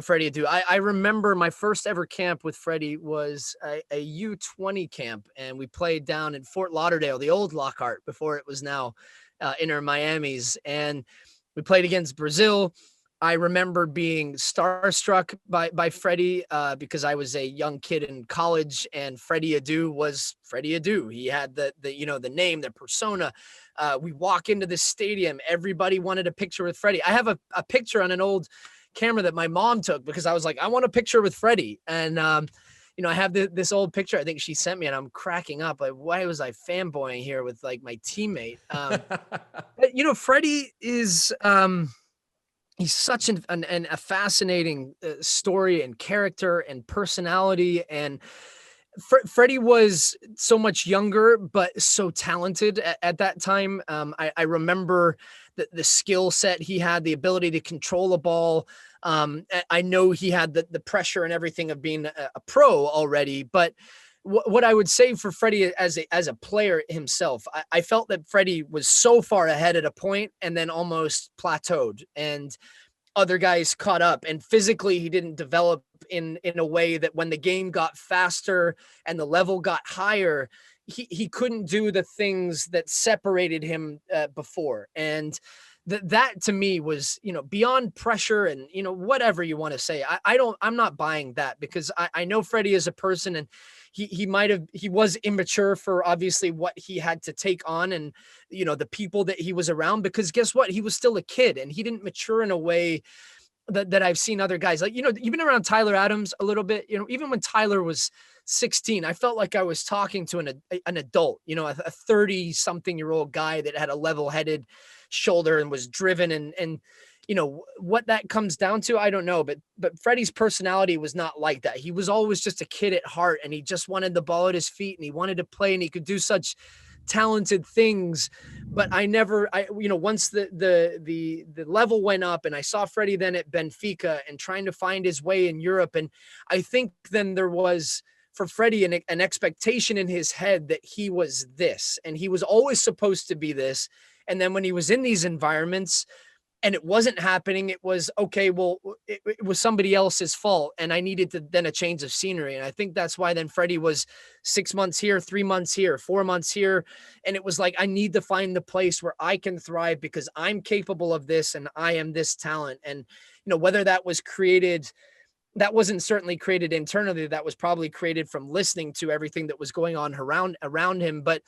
Freddie Ado. I remember my first ever camp with Freddie was a U20 camp, and we played down in Fort Lauderdale, the old Lockhart, before it was now Inter Miami's, and we played against Brazil. I remember being starstruck by Freddie because I was a young kid in college, and Freddie Ado was Freddie Ado. He had the name, the persona. We walk into the stadium, everybody wanted a picture with Freddie. I have a picture on an old camera that my mom took because I was like, I want a picture with Freddie. And, I have this old picture I think she sent me, and I'm cracking up. Like, why was I fanboying here with like my teammate? But, Freddie is, he's such a fascinating story and character and personality. And Freddie was so much younger, but so talented at that time. I remember the skill set he had, the ability to control a ball. I know he had the pressure and everything of being a pro already, but what I would say for Freddie as a player himself, I felt that Freddie was so far ahead at a point and then almost plateaued, and other guys caught up, and physically he didn't develop in a way that when the game got faster and the level got higher, he couldn't do the things that separated him before. And that to me was, beyond pressure and, whatever you want to say. I'm not buying that, because I know Freddie as a person, and he was immature for obviously what he had to take on and, the people that he was around, because guess what? He was still a kid, and he didn't mature in a way that I've seen other guys. Like, you've been around Tyler Adams a little bit, even when Tyler was 16, I felt like I was talking to an adult, a 30-something-year-old guy that had a level-headed shoulder and was driven, and what that comes down to, I don't know, but Freddie's personality was not like that. He was always just a kid at heart, and he just wanted the ball at his feet, and he wanted to play, and he could do such talented things. But once the level went up, and I saw Freddie then at Benfica and trying to find his way in Europe, and I think then there was for Freddie an expectation in his head that he was this, and he was always supposed to be this. And then when he was in these environments and it wasn't happening, it was, okay, well, it was somebody else's fault, and I needed then a change of scenery. And I think that's why then Freddie was 6 months here, 3 months here, 4 months here. And it was like, I need to find the place where I can thrive, because I'm capable of this and I am this talent. And, whether that was created, that wasn't certainly created internally. That was probably created from listening to everything that was going on around him. But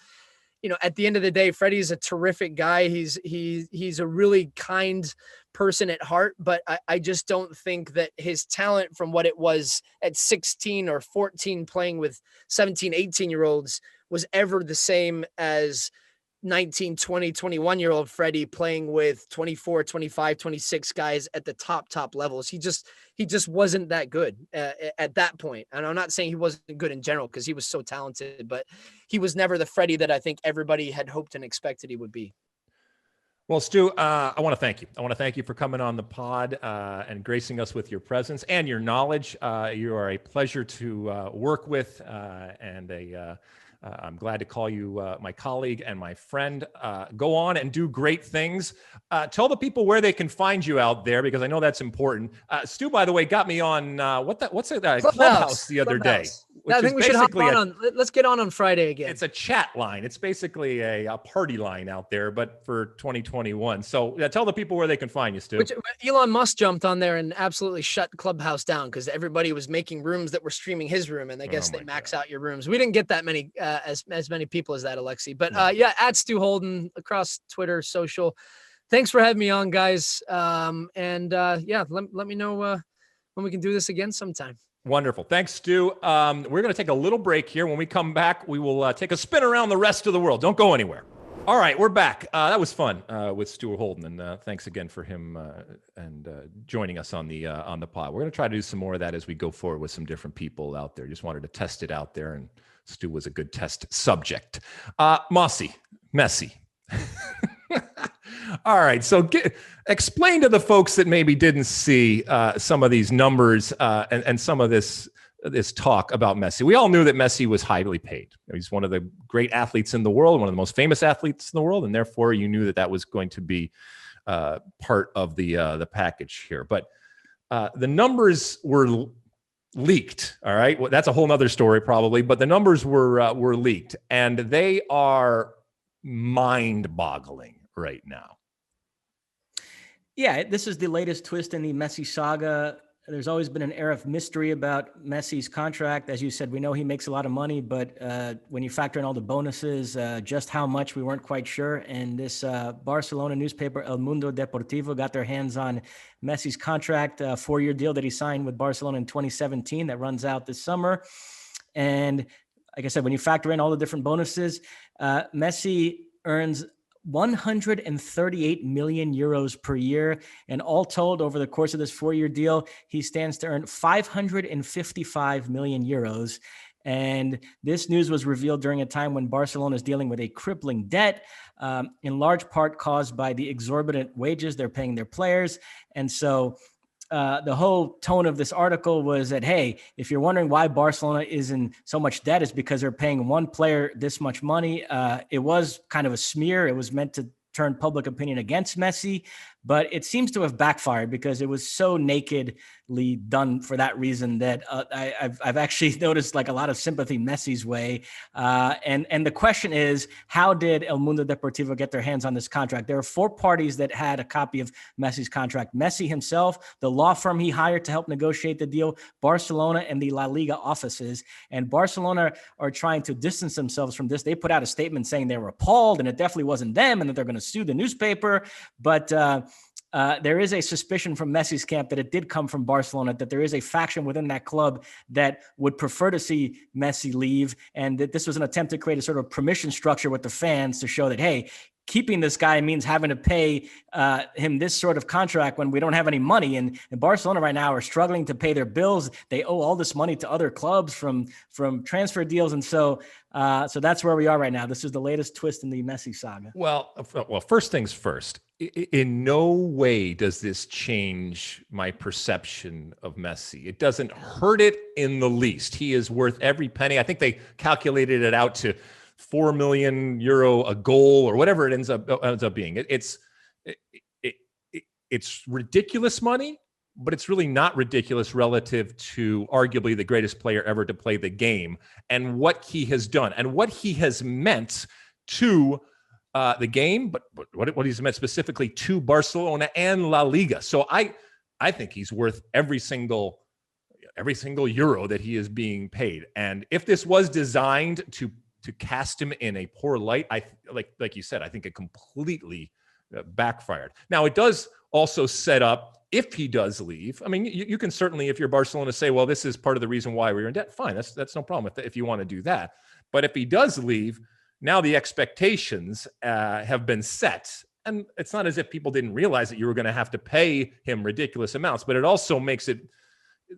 at the end of the day, Freddie's a terrific guy. He's a really kind person at heart, but I just don't think that his talent from what it was at 16 or 14 playing with 17, 18-year-olds was ever the same as 19, 20, 21-year-old Freddie playing with 24, 25, 26 guys at the top levels. He just wasn't that good at that point. And I'm not saying he wasn't good in general because he was so talented, but he was never the Freddie that I think everybody had hoped and expected he would be. Well, Stu, I want to thank you. I want to thank you for coming on the pod and gracing us with your presence and your knowledge. You are a pleasure to work with, and I'm glad to call you my colleague and my friend. Go on and do great things. Tell the people where they can find you out there, because I know that's important. Stu, by the way, got me on what's it? Clubhouse the other day. I think we should hop on. Let's get on Friday again. It's a chat line. It's basically a party line out there, but for 2021. So tell the people where they can find you, Stu. Which Elon Musk jumped on there and absolutely shut Clubhouse down because everybody was making rooms that were streaming his room, and I guess they max out your rooms. We didn't get that many as many people as that, Alexi. But yeah, at Stu Holden across Twitter, social. Thanks for having me on, guys. Yeah, let me know when we can do this again sometime. Wonderful. Thanks, Stu. We're going to take a little break here. When we come back, we will take a spin around the rest of the world. Don't go anywhere. All right, we're back. That was fun with Stu Holden, and thanks again for him and joining us on the pod. We're going to try to do some more of that as we go forward with some different people out there. Just wanted to test it out there, and Stu was a good test subject. Messi. All right, so explain to the folks that maybe didn't see some of these numbers and some of this talk about Messi. We all knew that Messi was highly paid. He's one of the great athletes in the world, one of the most famous athletes in the world, and therefore you knew that was going to be part of the package here. But the numbers were leaked. All right, well, that's a whole nother story probably. But the numbers were leaked, and they are mind-boggling right now. Yeah, this is the latest twist in the Messi saga. There's always been an air of mystery about Messi's contract. As you said, we know he makes a lot of money, but when you factor in all the bonuses, just how much, we weren't quite sure. And this Barcelona newspaper, El Mundo Deportivo, got their hands on Messi's contract, a 4-year deal that he signed with Barcelona in 2017 that runs out this summer. And like I said, when you factor in all the different bonuses, Messi earns 138 million euros per year. And all told, over the course of this 4-year deal, he stands to earn 555 million euros. And this news was revealed during a time when Barcelona is dealing with a crippling debt, in large part caused by the exorbitant wages they're paying their players. And so the whole tone of this article was that, hey, if you're wondering why Barcelona is in so much debt, is because they're paying one player this much money. It was kind of a smear. It was meant to turn public opinion against Messi, but it seems to have backfired because it was so nakedly done for that reason that I've actually noticed like a lot of sympathy Messi's way. And the question is, how did El Mundo Deportivo get their hands on this contract? There are 4 parties that had a copy of Messi's contract: Messi himself, the law firm he hired to help negotiate the deal, Barcelona, and the La Liga offices. And Barcelona are trying to distance themselves from this. They put out a statement saying they were appalled and it definitely wasn't them and that they're going to sue the newspaper. But there is a suspicion from Messi's camp that it did come from Barcelona, that there is a faction within that club that would prefer to see Messi leave, and that this was an attempt to create a sort of permission structure with the fans to show that, hey, keeping this guy means having to pay him this sort of contract when we don't have any money. And Barcelona right now are struggling to pay their bills. They owe all this money to other clubs from transfer deals. And so that's where we are right now. This is the latest twist in the Messi saga. Well, first things first. In no way does this change my perception of Messi. It doesn't hurt it in the least. He is worth every penny. I think they calculated it out to €4 million a goal or whatever it ends up being. It's ridiculous money, but it's really not ridiculous relative to arguably the greatest player ever to play the game and what he has done and what he has meant to the game, but what he's meant specifically to Barcelona and La Liga. So I think he's worth every single euro that he is being paid. And if this was designed to to cast him in a poor light, like you said, I think it completely backfired. Now, it does also set up, if he does leave, I mean, you can certainly, if you're Barcelona, say, well, this is part of the reason why we're in debt. Fine, that's no problem if you want to do that. But if he does leave, now the expectations have been set. And it's not as if people didn't realize that you were going to have to pay him ridiculous amounts, but it also makes it,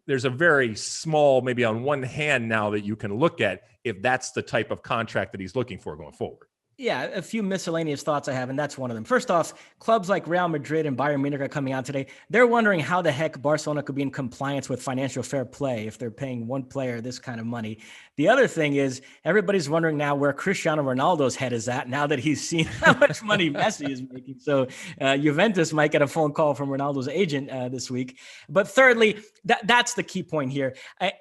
there's a very small, maybe on one hand now that you can look at if that's the type of contract that he's looking for going forward. Yeah, a few miscellaneous thoughts I have, and that's one of them. First off, clubs like Real Madrid and Bayern Munich are coming out today. They're wondering how the heck Barcelona could be in compliance with financial fair play if they're paying one player this kind of money. The other thing is everybody's wondering now where Cristiano Ronaldo's head is at now that he's seen how much money Messi is making. So Juventus might get a phone call from Ronaldo's agent this week. But thirdly, that's the key point here.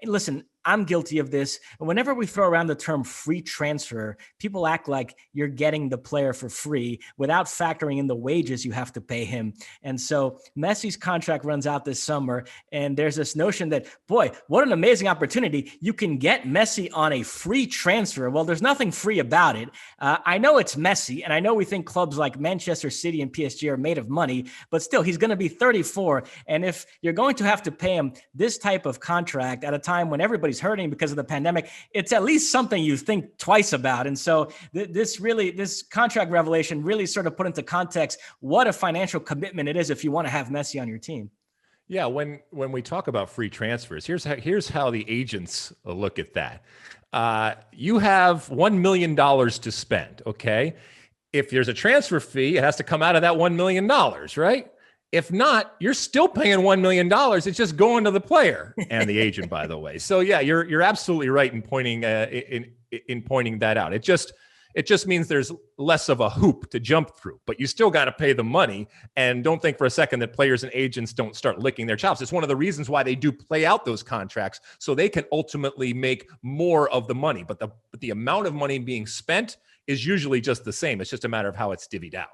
Listen, I'm guilty of this. Whenever we throw around the term free transfer, people act like you're getting the player for free without factoring in the wages you have to pay him. And so Messi's contract runs out this summer, and there's this notion that, boy, what an amazing opportunity. You can get Messi on a free transfer. Well, there's nothing free about it. I know it's Messi, and I know we think clubs like Manchester City and PSG are made of money, but still, he's going to be 34. And if you're going to have to pay him this type of contract at a time when everybody's hurting because of the pandemic, it's at least something you think twice about. And so this contract revelation really sort of put into context what a financial commitment it is if you want to have Messi on your team. Yeah, when we talk about free transfers, here's how the agents look at that. You have $1 million to spend, okay? If there's a transfer fee, it has to come out of that $1 million, right? If not, you're still paying $1 million. It's just going to the player and the agent, by the way. So yeah, you're absolutely right in pointing that out. It just means there's less of a hoop to jump through, but you still got to pay the money. And don't think for a second that players and agents don't start licking their chops. It's one of the reasons why they do play out those contracts so they can ultimately make more of the money. But the amount of money being spent is usually just the same. It's just a matter of how it's divvied out.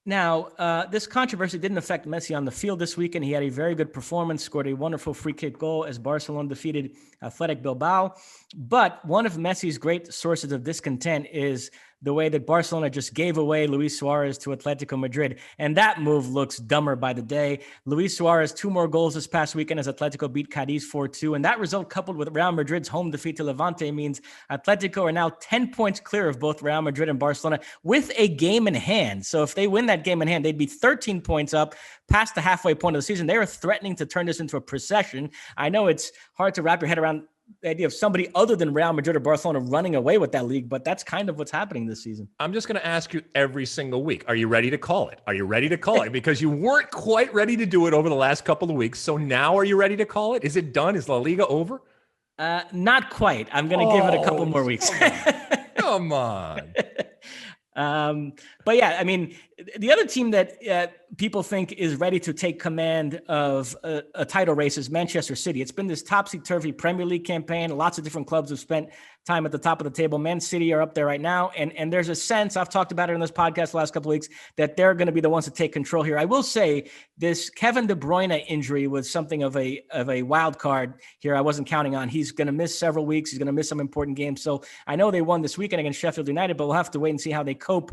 Now, this controversy didn't affect Messi on the field this weekend. He had a very good performance, scored a wonderful free kick goal as Barcelona defeated Athletic Bilbao. But one of Messi's great sources of discontent is the way that Barcelona just gave away Luis Suarez to Atletico Madrid. And that move looks dumber by the day. Luis Suarez, 2 more goals this past weekend as Atletico beat Cadiz 4-2. And that result, coupled with Real Madrid's home defeat to Levante, means Atletico are now 10 points clear of both Real Madrid and Barcelona with a game in hand. So if they win that game in hand, they'd be 13 points up past the halfway point of the season. They are threatening to turn this into a procession. I know it's hard to wrap your head around the idea of somebody other than Real Madrid or Barcelona running away with that league, but that's kind of what's happening this season. I'm just going to ask you every single week, are you ready to call it? Are you ready to call it? Because you weren't quite ready to do it over the last couple of weeks. So now are you ready to call it? Is it done? Is La Liga over? Not quite. I'm going to give it a couple more weeks. Come on. But yeah, I mean, the other team that people think is ready to take command of a title race is Manchester City. It's been this topsy-turvy Premier League campaign. Lots of different clubs have spent time at the top of the table. Man City are up there right now. And there's a sense, I've talked about it in this podcast the last couple of weeks, that they're going to be the ones to take control here. I will say this Kevin De Bruyne injury was something of a wild card here. I wasn't counting on. He's going to miss several weeks. He's going to miss some important games. So I know they won this weekend against Sheffield United, but we'll have to wait and see how they cope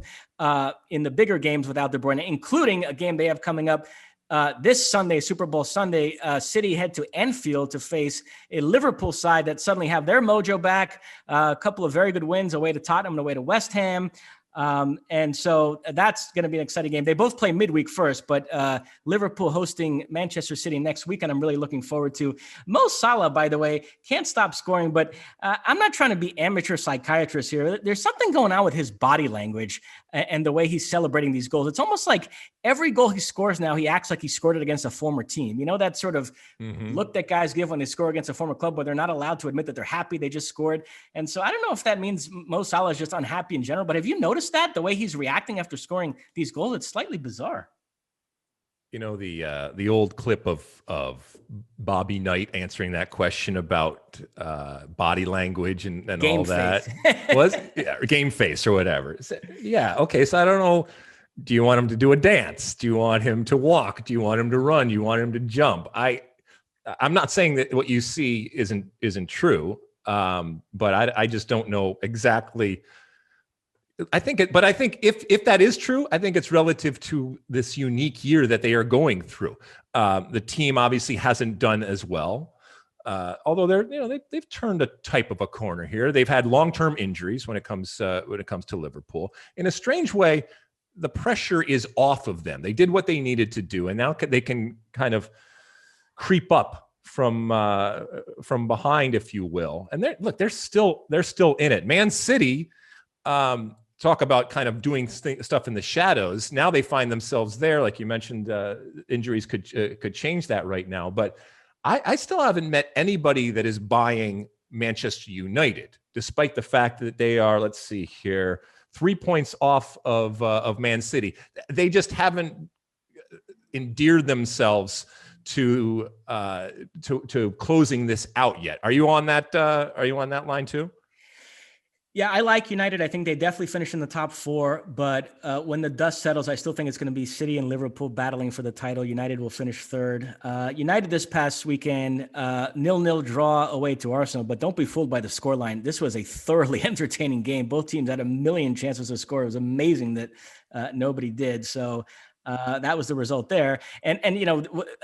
in the bigger games without De Bruyne, including a game they have coming up this Sunday, Super Bowl Sunday. City head to Anfield to face a Liverpool side that suddenly have their mojo back. A couple of very good wins away to Tottenham and away to West Ham. And so that's going to be an exciting game. They both play midweek first, but Liverpool hosting Manchester City next week, and I'm really looking forward to. Mo Salah, by the way, can't stop scoring, but I'm not trying to be amateur psychiatrist here. There's something going on with his body language and the way he's celebrating these goals. It's almost like every goal he scores now, he acts like he scored it against a former team. You know, that sort of look that guys give when they score against a former club where they're not allowed to admit that they're happy they just scored. And so I don't know if that means Mo Salah is just unhappy in general, but have you noticed that the way he's reacting after scoring these goals? It's slightly bizarre. You know, the old clip of Bobby Knight answering that question about body language and game all that face. Game face or whatever. Yeah. Okay. So I don't know. Do you want him to do a dance? Do you want him to walk? Do you want him to run? Do you want him to jump? I'm not saying that what you see isn't true. But I just don't know exactly I think if that is true, I think it's relative to this unique year that they are going through. The team obviously hasn't done as well. Although they've turned a type of a corner here. They've had long-term injuries when it comes to Liverpool. In a strange way, the pressure is off of them. They did what they needed to do, and now they can kind of creep up from behind, if you will. And they're still in it. Man City, talk about kind of doing stuff in the shadows. Now they find themselves there, like you mentioned. Injuries could change that right now, but I still haven't met anybody that is buying Manchester United, despite the fact that they are, let's see here, 3 points off of Man City. They just haven't endeared themselves to closing this out yet. Are you on that? Are you on that line too? Yeah, I like United. I think they definitely finish in the top four, but when the dust settles, I still think it's going to be City and Liverpool battling for the title. United will finish third. United this past weekend, 0-0 draw away to Arsenal, but don't be fooled by the scoreline. This was a thoroughly entertaining game. Both teams had a million chances to score. It was amazing that nobody did. So that was the result there. And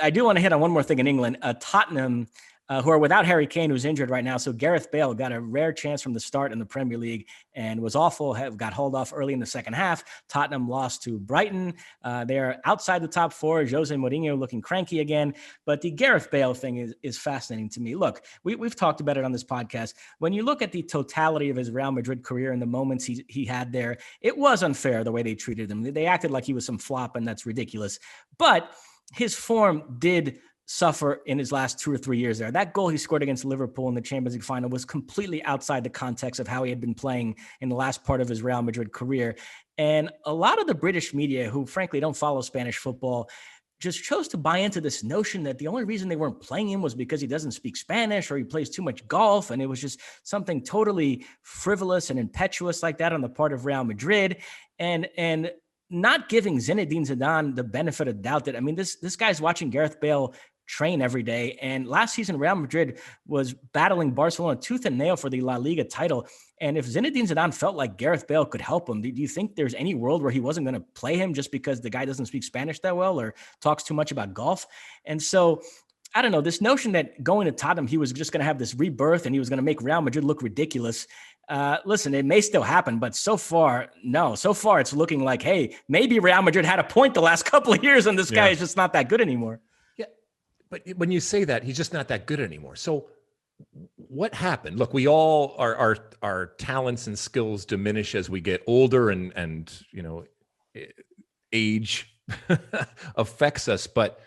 I do want to hit on one more thing in England. Tottenham, who are without Harry Kane, who's injured right now. So Gareth Bale got a rare chance from the start in the Premier League and was awful, got hauled off early in the second half. Tottenham lost to Brighton. They're outside the top four. Jose Mourinho looking cranky again. But the Gareth Bale thing is fascinating to me. Look, we've talked about it on this podcast. When you look at the totality of his Real Madrid career and the moments he had there, it was unfair the way they treated him. They acted like he was some flop, and that's ridiculous. But his form did suffer in his last 2 or 3 years there. That goal he scored against Liverpool in the Champions League final was completely outside the context of how he had been playing in the last part of his Real Madrid career. And a lot of the British media, who frankly don't follow Spanish football, just chose to buy into this notion that the only reason they weren't playing him was because he doesn't speak Spanish or he plays too much golf. And it was just something totally frivolous and impetuous like that on the part of Real Madrid. And not giving Zinedine Zidane the benefit of doubt that, I mean, this guy's watching Gareth Bale train every day. And last season, Real Madrid was battling Barcelona tooth and nail for the La Liga title. And if Zinedine Zidane felt like Gareth Bale could help him, do you think there's any world where he wasn't going to play him just because the guy doesn't speak Spanish that well or talks too much about golf? And so, I don't know, this notion that going to Tottenham, he was just going to have this rebirth and he was going to make Real Madrid look ridiculous. Listen, it may still happen, but so far, no. So far, it's looking like, hey, maybe Real Madrid had a point the last couple of years and this guy is just not that good anymore. But when you say that, he's just not that good anymore. So what happened? Look, we all our talents and skills diminish as we get older and age affects us. But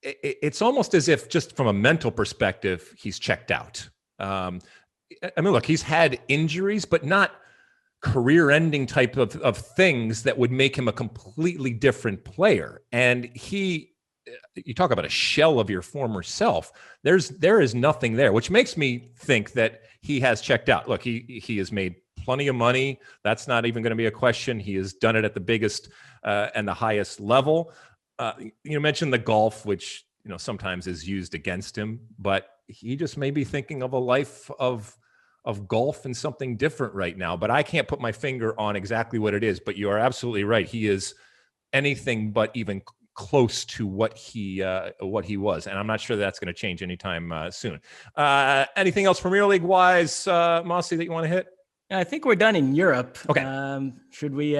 it's almost as if just from a mental perspective, he's checked out. I mean, look, he's had injuries, but not career-ending type of things that would make him a completely different player. And you talk about a shell of your former self. There is nothing there, which makes me think that he has checked out. Look, he has made plenty of money. That's not even going to be a question. He has done it at the biggest and the highest level. You mentioned the golf, which sometimes is used against him, but he just may be thinking of a life of golf and something different right now. But I can't put my finger on exactly what it is. But you are absolutely right. He is anything but even close to what he was, and I'm not sure that's going to change anytime soon. Anything else Premier League wise, Mosse, that you want to hit? I think we're done in Europe. Okay. Should we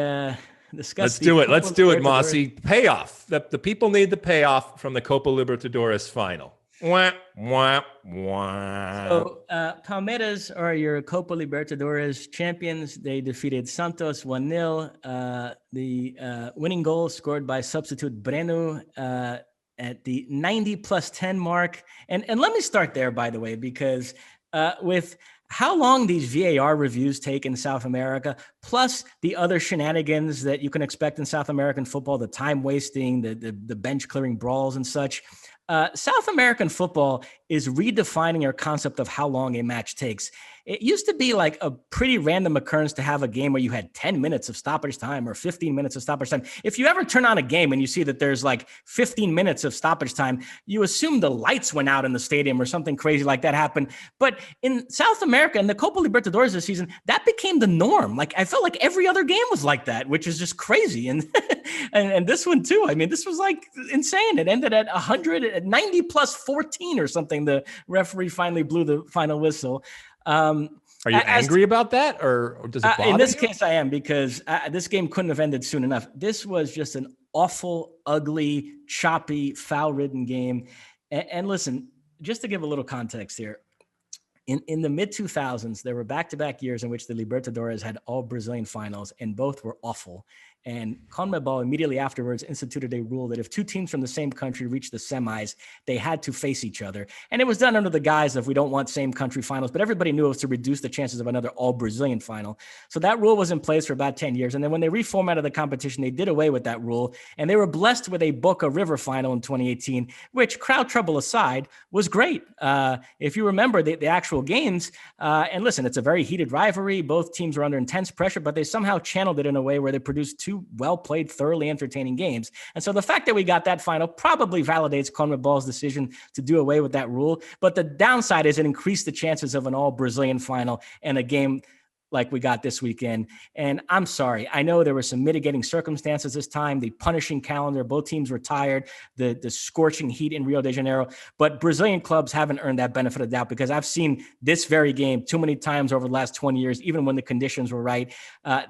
discuss? Let's do it. Let's do it, Mosse. Payoff. The people need the payoff from the Copa Libertadores final. Wah, wah, wah. So Palmeiras are your Copa Libertadores champions. They defeated Santos 1-0. The winning goal scored by substitute Breno at the 90 plus 10 mark. And let me start there, by the way, because with how long these VAR reviews take in South America, plus the other shenanigans that you can expect in South American football, the time wasting, the bench clearing brawls and such. South American football is redefining our concept of how long a match takes. It used to be like a pretty random occurrence to have a game where you had 10 minutes of stoppage time or 15 minutes of stoppage time. If you ever turn on a game and you see that there's like 15 minutes of stoppage time, you assume the lights went out in the stadium or something crazy like that happened. But in South America, in the Copa Libertadores this season, that became the norm. Like I felt like every other game was like that, which is just crazy. And and this one too. I mean, this was like insane. It ended at 190 plus 14 or something. The referee finally blew the final whistle. Are you angry about that, or does it bother in this you? case, I am, because this game couldn't have ended soon enough. This was just an awful, ugly, choppy, foul-ridden game. And listen, just to give a little context here, in the mid-2000s, there were back-to-back years in which the Libertadores had all Brazilian finals, and both were awful. And CONMEBOL immediately afterwards instituted a rule that if two teams from the same country reached the semis, they had to face each other. And it was done under the guise of we don't want same country finals, but everybody knew it was to reduce the chances of another all Brazilian final. So that rule was in place for about 10 years. And then when they reformatted the competition, they did away with that rule. And they were blessed with a Boca River final in 2018, which, crowd trouble aside, was great. If you remember the actual games, and listen, it's a very heated rivalry. Both teams were under intense pressure, but they somehow channeled it in a way where they produced two well-played, thoroughly entertaining games. And so the fact that we got that final probably validates CONMEBOL's decision to do away with that rule. But the downside is it increased the chances of an all-Brazilian final and a game like we got this weekend. And I'm sorry, I know there were some mitigating circumstances this time, the punishing calendar, both teams were tired, the scorching heat in Rio de Janeiro, but Brazilian clubs haven't earned that benefit of the doubt, because I've seen this very game too many times over the last 20 years, even when the conditions were right.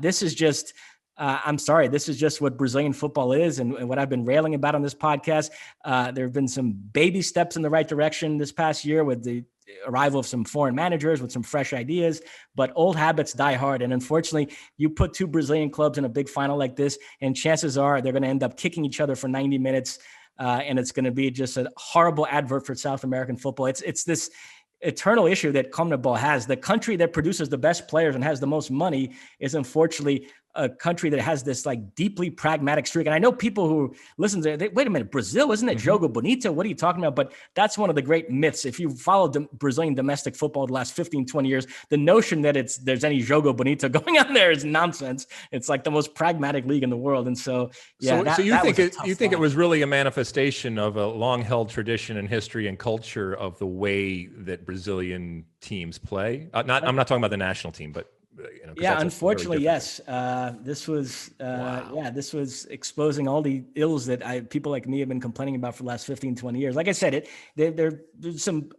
This is just... I'm sorry, this is just what Brazilian football is, and what I've been railing about on this podcast. There have been some baby steps in the right direction this past year with the arrival of some foreign managers with some fresh ideas, but old habits die hard. And unfortunately, you put two Brazilian clubs in a big final like this, and chances are they're going to end up kicking each other for 90 minutes, and it's going to be just a horrible advert for South American football. It's this eternal issue that CONMEBOL has. The country that produces the best players and has the most money is unfortunately a country that has this like deeply pragmatic streak. And I know people who listen to it, wait a minute, Brazil, isn't it Jogo Bonito? What are you talking about? But that's one of the great myths. If you follow Brazilian domestic football the last 15, 20 years, the notion that there's any Jogo Bonito going on there is nonsense. It's like the most pragmatic league in the world. And so, yeah. So you think it was really a manifestation of a long-held tradition and history and culture of the way that Brazilian teams play? I'm not talking about the national team, but yeah, unfortunately, yes. This was, this was exposing all the ills that people like me have been complaining about for the last 15, 20 years. Like I said, there's some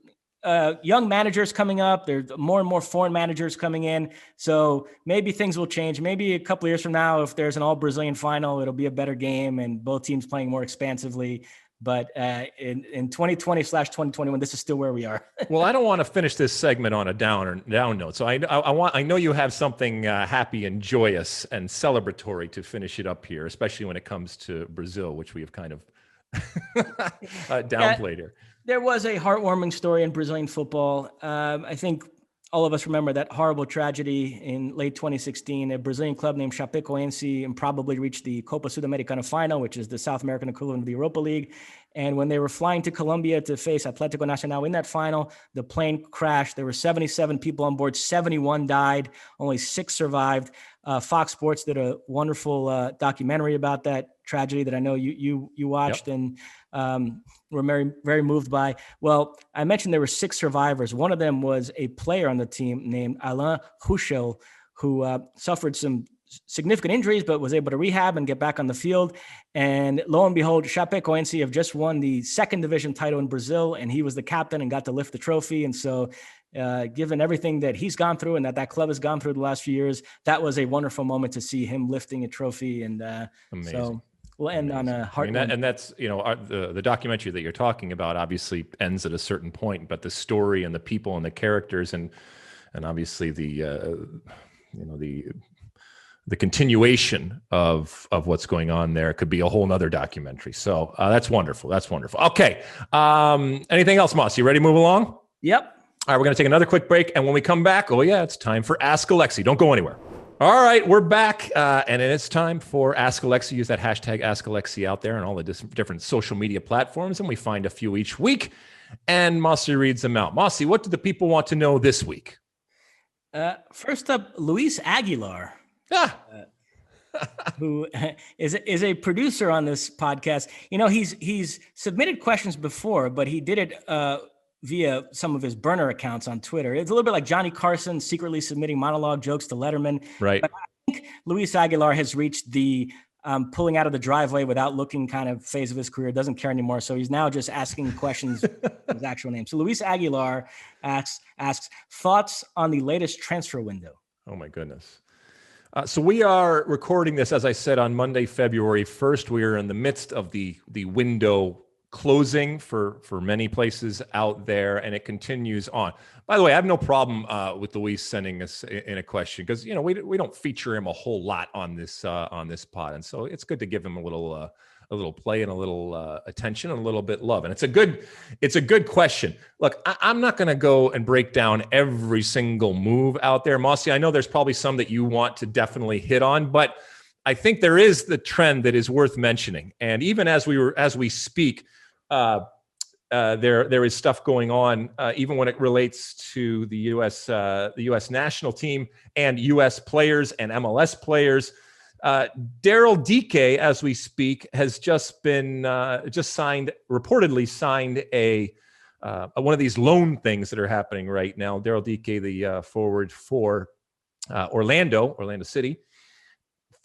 young managers coming up. There's more and more foreign managers coming in. So maybe things will change. Maybe a couple of years from now, if there's an all Brazilian final, it'll be a better game and both teams playing more expansively. But in 2020/2021, this is still where we are. Well, I don't want to finish this segment on a down note. So I know you have something happy and joyous and celebratory to finish it up here, especially when it comes to Brazil, which we have kind of downplayed here. There was a heartwarming story in Brazilian football. I think all of us remember that horrible tragedy in late 2016. A Brazilian club named Chapecoense improbably reached the Copa Sudamericana final, which is the South American equivalent of the Europa League. And when they were flying to Colombia to face Atlético Nacional in that final, the plane crashed. There were 77 people on board. 71 died. Only 6 survived. Fox Sports did a wonderful documentary about that tragedy that I know you watched. Yep. And were very, very moved by. Well, I mentioned there were 6 survivors. One of them was a player on the team named Alan Ruschel, who suffered some significant injuries, but was able to rehab and get back on the field. And lo and behold, Chapecoense have just won the 2nd division title in Brazil, and he was the captain and got to lift the trophy. And so given everything that he's gone through and that club has gone through the last few years, that was a wonderful moment to see him lifting a trophy. And amazing. So we'll end on a heart. And that's the documentary that you're talking about obviously ends at a certain point, but the story and the people and the characters and obviously the continuation of what's going on there could be a whole nother documentary. So that's wonderful. That's wonderful. Okay. Anything else, Mosse? You ready to move along? Yep. All right, we're going to take another quick break. And when we come back, it's time for Ask Alexi. Don't go anywhere. All right, we're back, and it's time for Ask Alexi. Use that hashtag Ask Alexi out there on all the different social media platforms, and we find a few each week, and Mosse reads them out. Mosse, what do the people want to know this week? First up, Luis Aguilar, who is a producer on this podcast. He's submitted questions before, but he did it via some of his burner accounts on Twitter. It's a little bit like Johnny Carson secretly submitting monologue jokes to Letterman. Right. But Luis Aguilar has reached the pulling out of the driveway without looking kind of phase of his career, doesn't care anymore. So he's now just asking questions with his actual name. So Luis Aguilar asks thoughts on the latest transfer window. Oh my goodness. So we are recording this, as I said, on Monday, February 1st. We are in the midst of the window closing for many places out there, and it continues on. By the way, I have no problem with Luis sending us in a question because we don't feature him a whole lot on this pod, and so it's good to give him a little play and a little attention and a little bit love. And it's a good question. Look, I'm not going to go and break down every single move out there, Mosse. I know there's probably some that you want to definitely hit on, but I think there is the trend that is worth mentioning. And even as we speak, there is stuff going on, even when it relates to the U.S. national team and U.S. players and MLS players. Daryl Dike, as we speak, has reportedly signed a one of these loan things that are happening right now. Daryl Dike, the forward for Orlando City,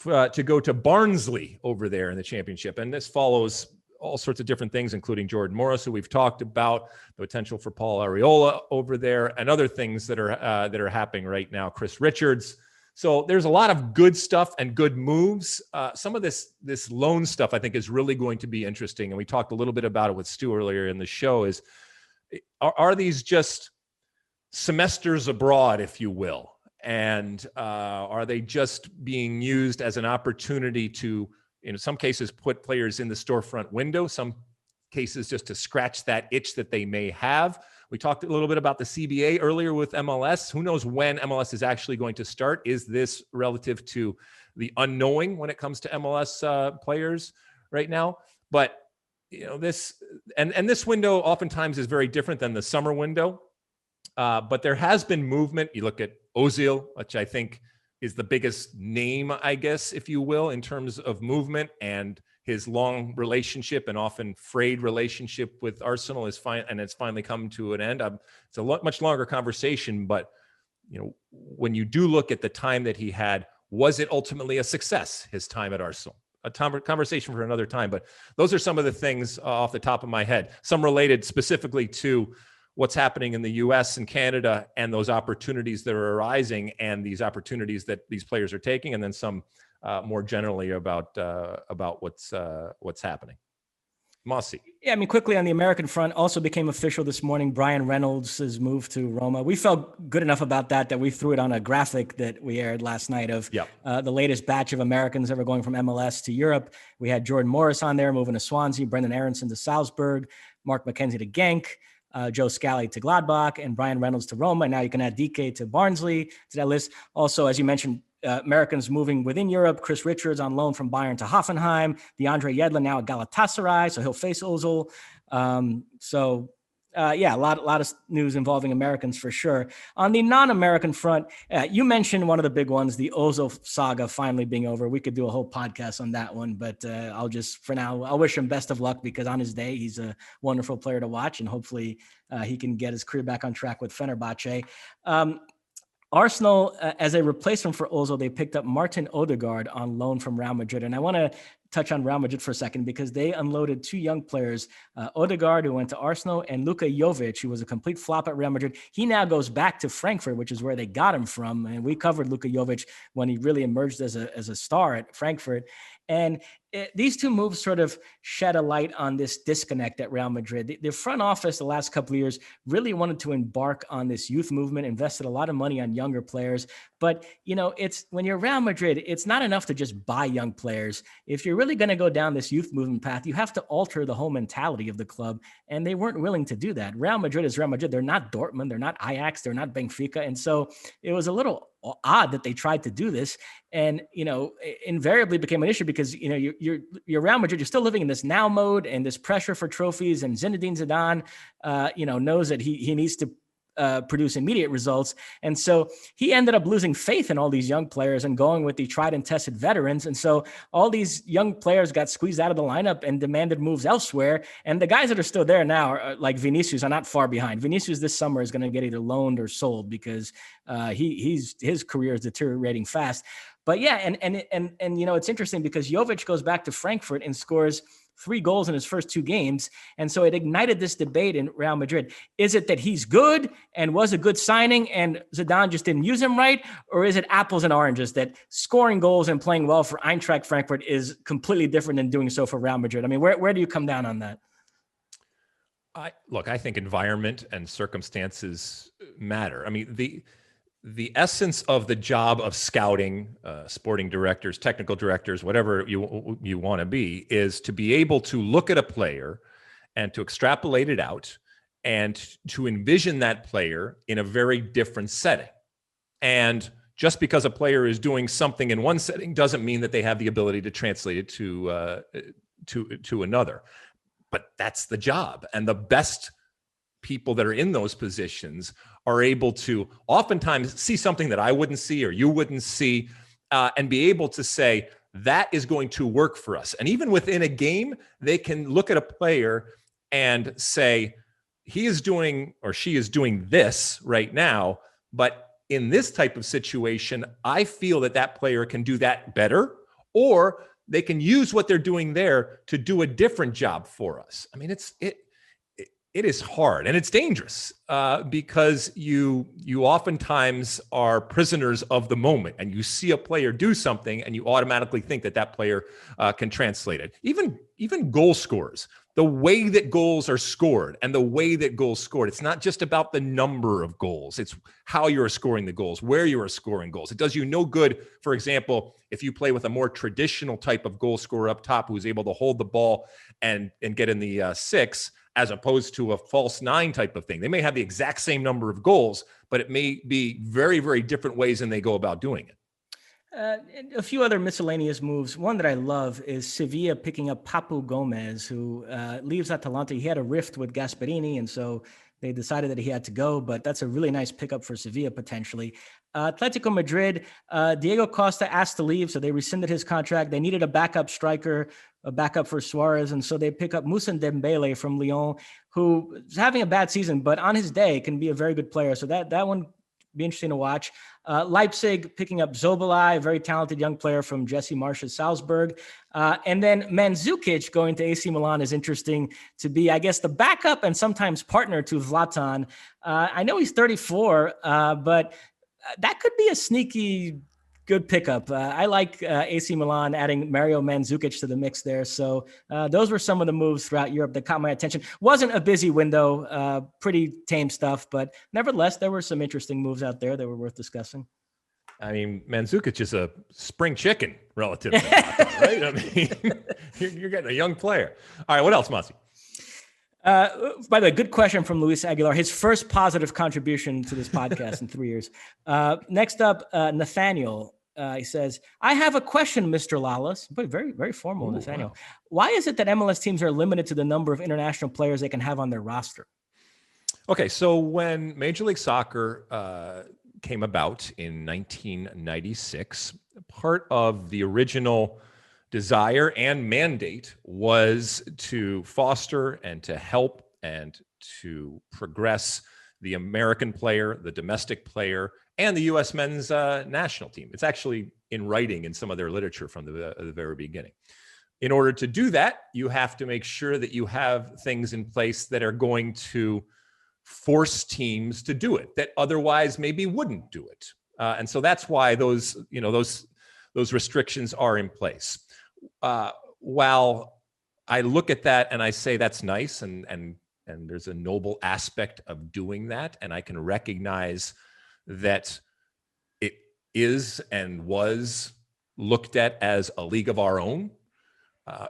to go to Barnsley over there in the championship, and this follows all sorts of different things, including Jordan Morris, who we've talked about, the potential for Paul Arriola over there, and other things that are happening right now. Chris Richards. So there's a lot of good stuff and good moves. Some of this loan stuff I think is really going to be interesting, and we talked a little bit about it with Stu earlier in the show. Are these just semesters abroad, if you will, and are they just being used as an opportunity to, in some cases, put players in the storefront window, some cases just to scratch that itch that they may have? We talked a little bit about the CBA earlier with MLS. Who knows when MLS is actually going to start? Is this relative to the unknowing when it comes to MLS players right now? But this window oftentimes is very different than the summer window. But there has been movement. You look at Ozil, which I think is the biggest name, I guess, if you will, in terms of movement, and his long relationship and often frayed relationship with Arsenal is fine, and it's finally come to an end. It's a much longer conversation, but when you do look at the time that he had, was it ultimately a success? His time at Arsenal, a conversation for another time. But those are some of the things off the top of my head. Some related specifically to what's happening in the U.S. and Canada and those opportunities that are arising and these opportunities that these players are taking, and then some more generally about what's happening. Mosse. Yeah, I mean, quickly on the American front, also became official this morning, Brian Reynolds' move to Roma. We felt good enough about that we threw it on a graphic that we aired last night of the latest batch of Americans ever going from MLS to Europe. We had Jordan Morris on there moving to Swansea, Brendan Aronson to Salzburg, Mark McKenzie to Genk, Joe Scally to Gladbach, and Brian Reynolds to Roma. And now you can add DK to Barnsley to that list. Also, as you mentioned, Americans moving within Europe. Chris Richards on loan from Bayern to Hoffenheim. DeAndre Yedlin now at Galatasaray, so he'll face Ozil. A lot of news involving Americans for sure. On the non-American front, you mentioned one of the big ones, the Ozil saga finally being over. We could do a whole podcast on that one, but I'll wish him best of luck, because on his day, he's a wonderful player to watch, and hopefully he can get his career back on track with Fenerbahce. Arsenal, as a replacement for Ozil, they picked up Martin Odegaard on loan from Real Madrid. And I want to touch on Real Madrid for a second, because they unloaded two young players, Odegaard, who went to Arsenal, and Luka Jovic, who was a complete flop at Real Madrid. He now goes back to Frankfurt, which is where they got him from. And we covered Luka Jovic when he really emerged as a star at Frankfurt. And these two moves sort of shed a light on this disconnect at Real Madrid. The front office the last couple of years really wanted to embark on this youth movement, invested a lot of money on younger players. But, it's when you're Real Madrid, it's not enough to just buy young players. If you're really going to go down this youth movement path, you have to alter the whole mentality of the club. And they weren't willing to do that. Real Madrid is Real Madrid. They're not Dortmund. They're not Ajax. They're not Benfica. And so it was a little odd that they tried to do this, and invariably became an issue, because you're Real Madrid, you're still living in this now mode and this pressure for trophies, and Zinedine Zidane knows that he needs to produce immediate results. And so he ended up losing faith in all these young players and going with the tried and tested veterans. And so all these young players got squeezed out of the lineup and demanded moves elsewhere. And the guys that are still there now, are, like Vinicius, are not far behind. Vinicius this summer is going to get either loaned or sold because his career is deteriorating fast. But yeah, and you know, it's interesting because Jovic goes back to Frankfurt and scores 3 goals in his first 2 games. And so it ignited this debate in Real Madrid. Is it that he's good and was a good signing and Zidane just didn't use him right? Or is it apples and oranges that scoring goals and playing well for Eintracht Frankfurt is completely different than doing so for Real Madrid? I mean, where do you come down on that? I think environment and circumstances matter. I mean, the essence of the job of scouting, sporting directors, technical directors, whatever you want to be, is to be able to look at a player and to extrapolate it out and to envision that player in a very different setting. And just because a player is doing something in one setting doesn't mean that they have the ability to translate it to another. But that's the job. And the best people that are in those positions are able to oftentimes see something that I wouldn't see or you wouldn't see, and be able to say, that is going to work for us. And even within a game, they can look at a player and say, he is doing or she is doing this right now, but in this type of situation, I feel that that player can do that better, or they can use what they're doing there to do a different job for us. I mean, it is hard and it's dangerous because you oftentimes are prisoners of the moment, and you see a player do something and you automatically think that player can translate it. Even goal scorers, the way that goals are scored and the way that goals scored, it's not just about the number of goals. It's how you're scoring the goals, where you are scoring goals. It does you no good, for example, if you play with a more traditional type of goal scorer up top who's able to hold the ball and get in the 6, as opposed to a false 9 type of thing. They may have the exact same number of goals, but it may be very, very different ways than they go about doing it. A few other miscellaneous moves. One that I love is Sevilla picking up Papu Gomez, who leaves Atalanta. He had a rift with Gasperini, and so they decided that he had to go, but that's a really nice pickup for Sevilla potentially. Atletico Madrid, Diego Costa asked to leave, so they rescinded his contract. They needed a backup striker, a backup for Suarez, and so they pick up Moussa Dembele from Lyon, who is having a bad season, but on his day can be a very good player. So that one be interesting to watch. Leipzig picking up Zobolai, a very talented young player from Jesse Marsh's Salzburg. And then Mandzukic going to AC Milan is interesting to be, I guess, the backup and sometimes partner to Zlatan. I know he's 34, but that could be a sneaky good pickup. I like AC Milan adding Mario Mandzukic to the mix there. So those were some of the moves throughout Europe that caught my attention. Wasn't a busy window, pretty tame stuff, but nevertheless, there were some interesting moves out there that were worth discussing. I mean, Mandzukic is a spring chicken relative to that, right? I mean, you're getting a young player. All right, what else, Mosse? By the way, good question from Luis Aguilar. His first positive contribution to this podcast in 3 years. Next up, Nathaniel. He says, I have a question, Mr. Lalas. But very, very formal, Nathaniel. Wow. Why is it that MLS teams are limited to the number of international players they can have on their roster? Okay, so when Major League Soccer came about in 1996, part of the original desire and mandate was to foster and to help and to progress the American player, the domestic player, and the U.S. men's national team. It's actually in writing in some of their literature from the very beginning. In order to do that, you have to make sure that you have things in place that are going to force teams to do it that otherwise maybe wouldn't do it. And so that's why those restrictions are in place. While I look at that and I say that's nice and there's a noble aspect of doing that, and I can recognize that it is and was looked at as a league of our own,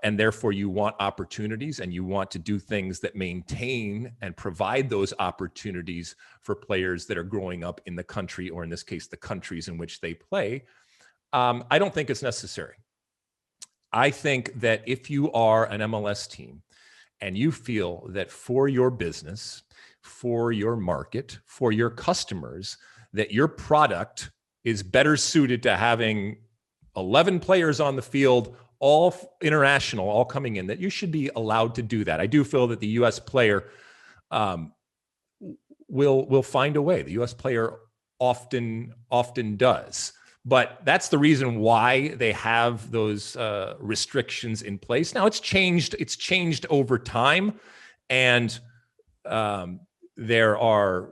and therefore you want opportunities and you want to do things that maintain and provide those opportunities for players that are growing up in the country, or in this case, the countries in which they play. I don't think it's necessary. I think that if you are an MLS team and you feel that for your business, for your market, for your customers, that your product is better suited to having 11 players on the field, all international, all coming in, that you should be allowed to do that. I do feel that the U.S. player will find a way. The U.S. player often does. But that's the reason why they have those restrictions in place. Now it's changed. It's changed over time, and there are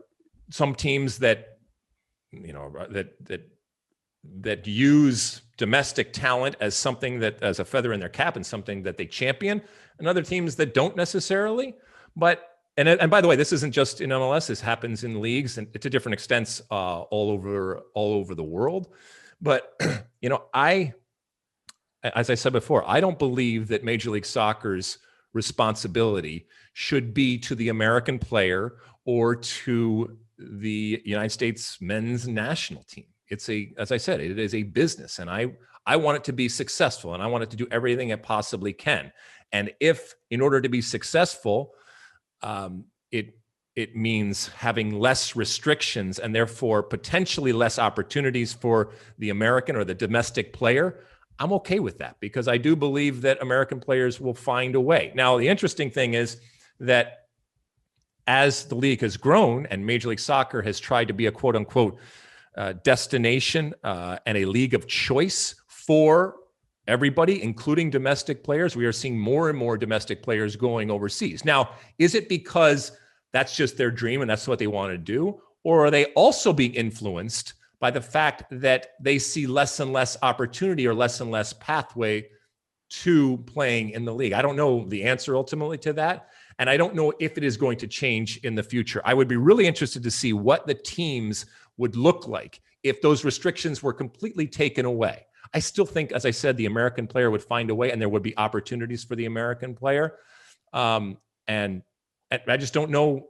some teams that that use domestic talent as something that, as a feather in their cap, and something that they champion, and other teams that don't necessarily. But and by the way, this isn't just in MLS. This happens in leagues and to different extents all over the world. But as I said before, I don't believe that Major League Soccer's responsibility should be to the American player or to the United States men's national team. As I said, it is a business, and I want it to be successful, and I want it to do everything it possibly can. And if, in order to be successful, it means having less restrictions and therefore potentially less opportunities for the American or the domestic player, I'm okay with that, because I do believe that American players will find a way. Now, the interesting thing is that as the league has grown and Major League Soccer has tried to be a quote unquote destination and a league of choice for everybody, including domestic players, we are seeing more and more domestic players going overseas. Now, is it because that's just their dream and that's what they want to do? Or are they also being influenced by the fact that they see less and less opportunity or less and less pathway to playing in the league? I don't know the answer ultimately to that. And I don't know if it is going to change in the future. I would be really interested to see what the teams would look like if those restrictions were completely taken away. I still think, as I said, the American player would find a way, and there would be opportunities for the American player. And I just don't know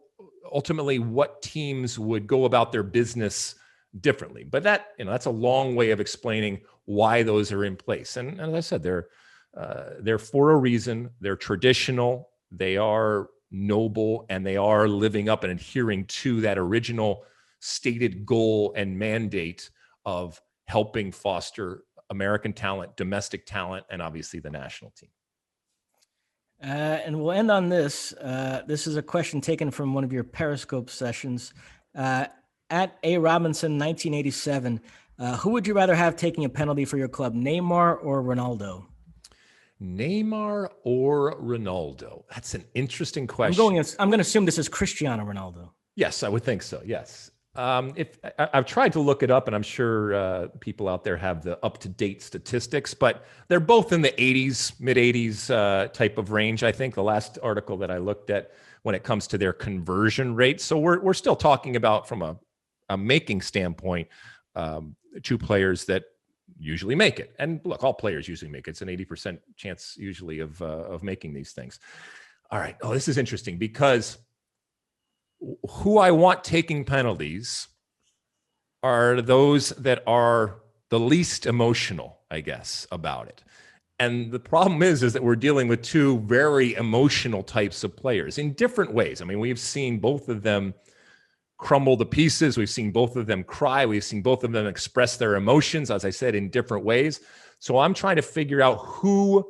ultimately what teams would go about their business differently. But that's a long way of explaining why those are in place. And as I said, they're for a reason. They're traditional. They are noble, and they are living up and adhering to that original stated goal and mandate of helping foster American talent, domestic talent, and obviously the national team. And we'll end on this. This is a question taken from one of your Periscope sessions. At A. Robinson, 1987, who would you rather have taking a penalty for your club, Neymar or Ronaldo? Neymar or Ronaldo? That's an interesting question. I'm going to assume this is Cristiano Ronaldo. Yes, I would think so. Yes. If I've tried to look it up, and I'm sure people out there have the up-to-date statistics, but they're both in the 80s, mid-80s type of range. I think the last article that I looked at when it comes to their conversion rate. So we're still talking about, from a making standpoint, two players that usually make it. And look, all players usually make it. It's an 80% chance usually of making these things. All right. Oh, this is interesting, because who I want taking penalties are those that are the least emotional, I guess, about it. And the problem is that we're dealing with two very emotional types of players in different ways. I mean, we've seen both of them crumble to pieces. We've seen both of them cry. We've seen both of them express their emotions, as I said, in different ways. So I'm trying to figure out who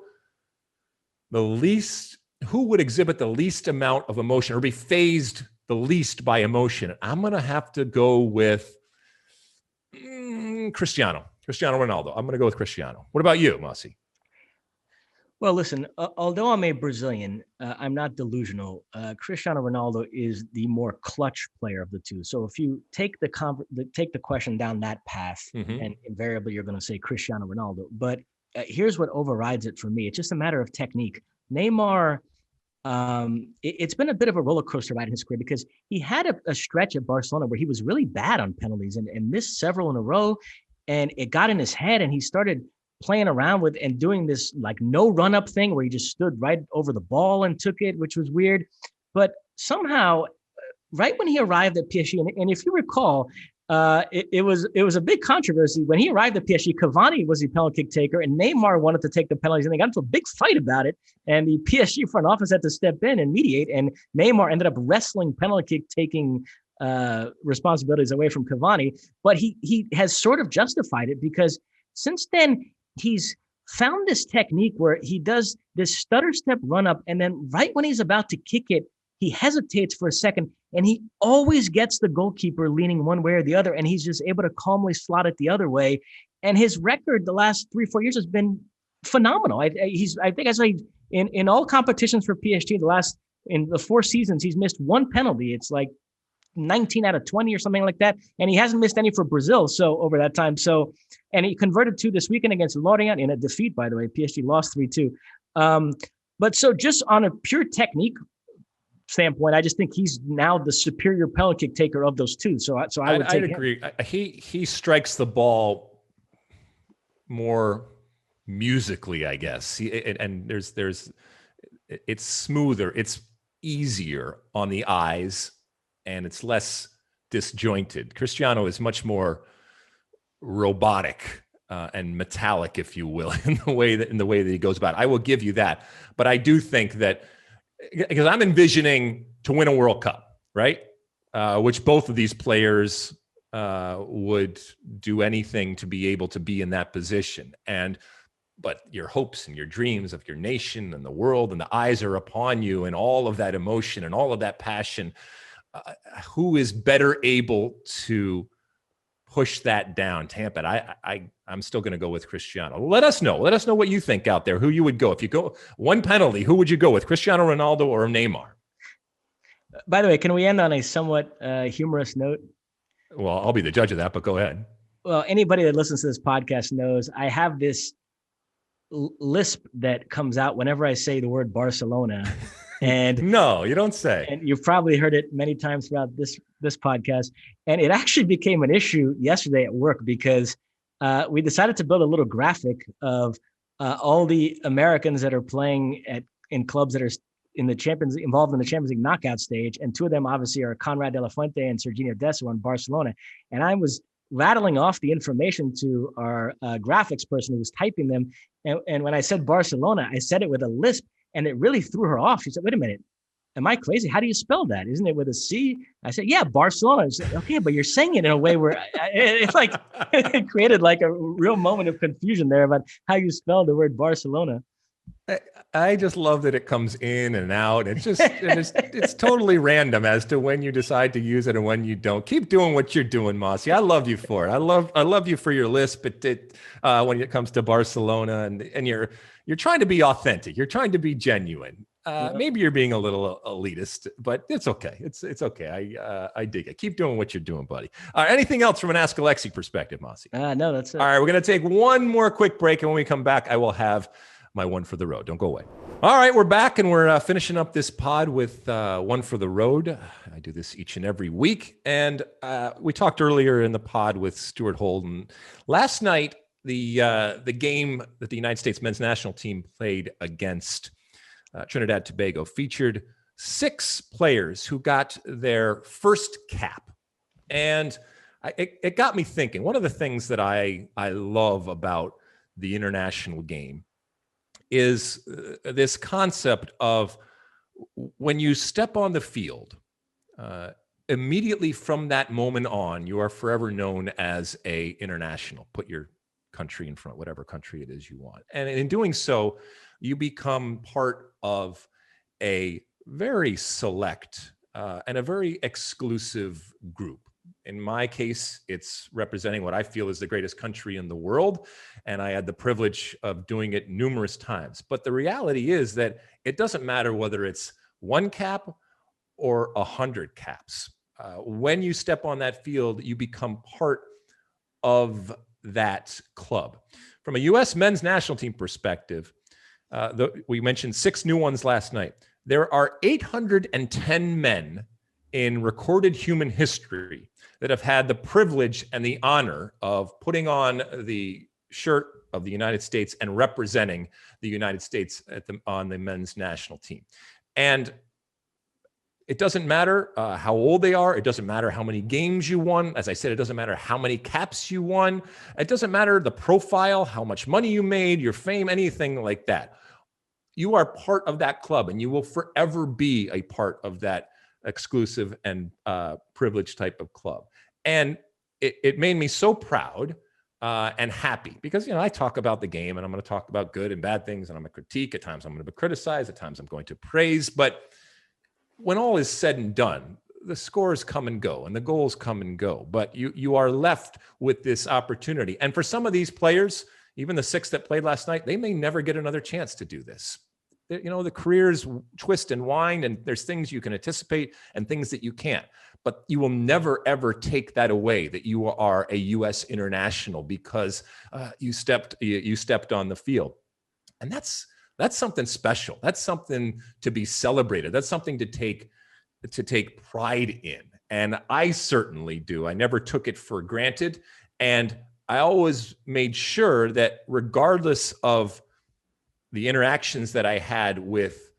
would exhibit the least amount of emotion or be phased the least by emotion. I'm going to have to go with Cristiano Ronaldo. I'm going to go with Cristiano. What about you, Mosse? Well, listen, although I'm a Brazilian, I'm not delusional. Cristiano Ronaldo is the more clutch player of the two. So if you take the question down that path, and invariably you're going to say Cristiano Ronaldo. But here's what overrides it for me. It's just a matter of technique. Neymar, it's been a bit of a roller coaster ride in his career, because he had a stretch at Barcelona where he was really bad on penalties and missed several in a row, and it got in his head, and he started playing around with and doing this like no run up thing where he just stood right over the ball and took it, which was weird. But somehow, right when he arrived at PSG, and if you recall, it was a big controversy when he arrived at PSG. Cavani was the penalty kick taker, and Neymar wanted to take the penalties, and they got into a big fight about it. And the PSG front office had to step in and mediate, and Neymar ended up wrestling penalty kick taking responsibilities away from Cavani. But he has sort of justified it, because since then he's found this technique where he does this stutter step run up, and then right when he's about to kick it, he hesitates for a second, and he always gets the goalkeeper leaning one way or the other, and he's just able to calmly slot it the other way. And his record the last 3-4 years has been phenomenal. I think I say in all competitions for PSG, in the 4 seasons, he's missed one penalty. It's like 19 out of 20 or something like that. And he hasn't missed any for Brazil. So over that time. And he converted 2 this weekend against Lorient in a defeat, by the way. PSG lost 3-2. But so just on a pure technique standpoint, I just think he's now the superior penalty kick taker of those two. So I would take agree. He strikes the ball more musically, I guess. It's smoother, it's easier on the eyes, and it's less disjointed. Cristiano is much more robotic and metallic, if you will, in the way that he goes about it. I will give you that, but I do think that, because I'm envisioning to win a World Cup, right? Which both of these players would do anything to be able to be in that position. But your hopes and your dreams of your nation and the world and the eyes are upon you, and all of that emotion and all of that passion. Who is better able to push that down, tamp it? I'm still going to go with Cristiano. Let us know what you think out there, who you would go. If you go one penalty, who would you go with, Cristiano Ronaldo or Neymar? By the way, can we end on a somewhat humorous note? Well, I'll be the judge of that, but go ahead. Well, anybody that listens to this podcast knows I have this lisp that comes out whenever I say the word Barcelona. And no, you don't say. And you've probably heard it many times throughout this podcast. And it actually became an issue yesterday at work, because we decided to build a little graphic of all the Americans that are playing in clubs that are involved in the Champions League knockout stage. And 2 of them obviously are Conrad de la Fuente and Serginho Dest on Barcelona. And I was rattling off the information to our graphics person who was typing them. And when I said Barcelona, I said it with a lisp, and it really threw her off. She said, "Wait a minute, am I crazy? How do you spell that? Isn't it with a C?" I said, "Yeah, Barcelona." She said, "Okay, but you're saying it in a way where it created like a real moment of confusion there about how you spell the word Barcelona." I just love that it comes in and out. It's totally random as to when you decide to use it and when you don't. Keep doing what you're doing, Mosse. I love you for it. I love you for your lisp. When it comes to Barcelona, and you're trying to be authentic. You're trying to be genuine. Maybe you're being a little elitist, but it's okay. It's okay. I dig it. Keep doing what you're doing, buddy. Anything else from an Ask Alexi perspective, Mosse? No, that's it. All right, we're going to take one more quick break, and when we come back, I will have my one for the road. Don't go away. All right, we're back, and we're finishing up this pod with one for the road. I do this each and every week, and we talked earlier in the pod with Stuart Holden. Last night, the game that the United States men's national team played against Trinidad Tobago featured 6 players who got their first cap, and it got me thinking. One of the things that I love about the international game is this concept of when you step on the field, immediately from that moment on, you are forever known as a international. Put your country in front, whatever country it is you want. And in doing so, you become part of a very select and a very exclusive group. In my case, it's representing what I feel is the greatest country in the world, and I had the privilege of doing it numerous times. But the reality is that it doesn't matter whether it's 1 cap or 100 caps. When you step on that field, you become part of that club. From a U.S. men's national team perspective, we mentioned 6 new ones last night. There are 810 men in recorded human history that have had the privilege and the honor of putting on the shirt of the United States and representing the United States on the men's national team. And It doesn't matter how old they are. It doesn't matter how many games you won. As I said, it doesn't matter how many caps you won. It doesn't matter the profile, how much money you made, your fame, anything like that. You are part of that club, and you will forever be a part of that exclusive and privileged type of club. And it made me so proud and happy because, I talk about the game, and I'm going to talk about good and bad things, and I'm going to critique. At times I'm going to criticize. At times I'm going to praise. But when all is said and done, the scores come and go and the goals come and go, but you are left with this opportunity. And for some of these players, even the 6 that played last night, they may never get another chance to do this. The careers twist and wind, and there's things you can anticipate and things that you can't. But you will never, ever take that away, that you are a U.S. international because you stepped on the field. And that's something special. That's something to be celebrated. That's something to take pride in. And I certainly do. I never took it for granted. And I always made sure that regardless of the interactions that I had with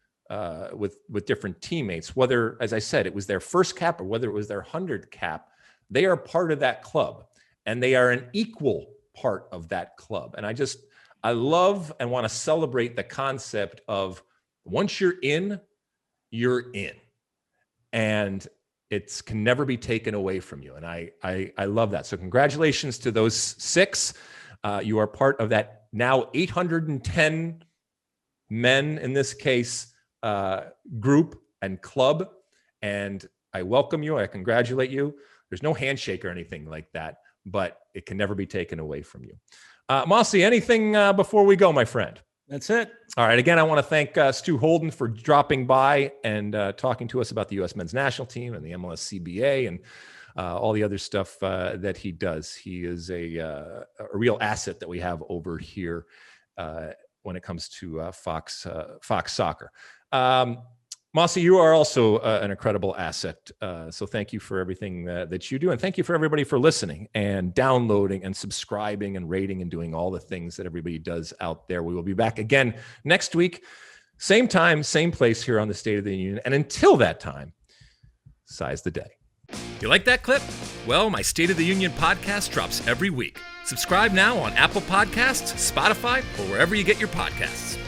different teammates, whether, as I said, it was their first cap or whether it was their 100th cap, they are part of that club and they are an equal part of that club. And I love and want to celebrate the concept of once you're in, you're in. And it can never be taken away from you. And I love that. So congratulations to those 6. You are part of that now 810 men, in this case, group and club. And I welcome you. I congratulate you. There's no handshake or anything like that, but it can never be taken away from you. Mosse, anything before we go, my friend? That's it. All right. Again, I want to thank Stu Holden for dropping by and talking to us about the U.S. men's national team and the MLS CBA and all the other stuff that he does. He is a real asset that we have over here when it comes to Fox Soccer. Mosse, you are also an incredible asset. So thank you for everything that you do. And thank you for everybody for listening and downloading and subscribing and rating and doing all the things that everybody does out there. We will be back again next week. Same time, same place here on the State of the Union. And until that time, size the day. You like that clip? Well, my State of the Union podcast drops every week. Subscribe now on Apple Podcasts, Spotify, or wherever you get your podcasts.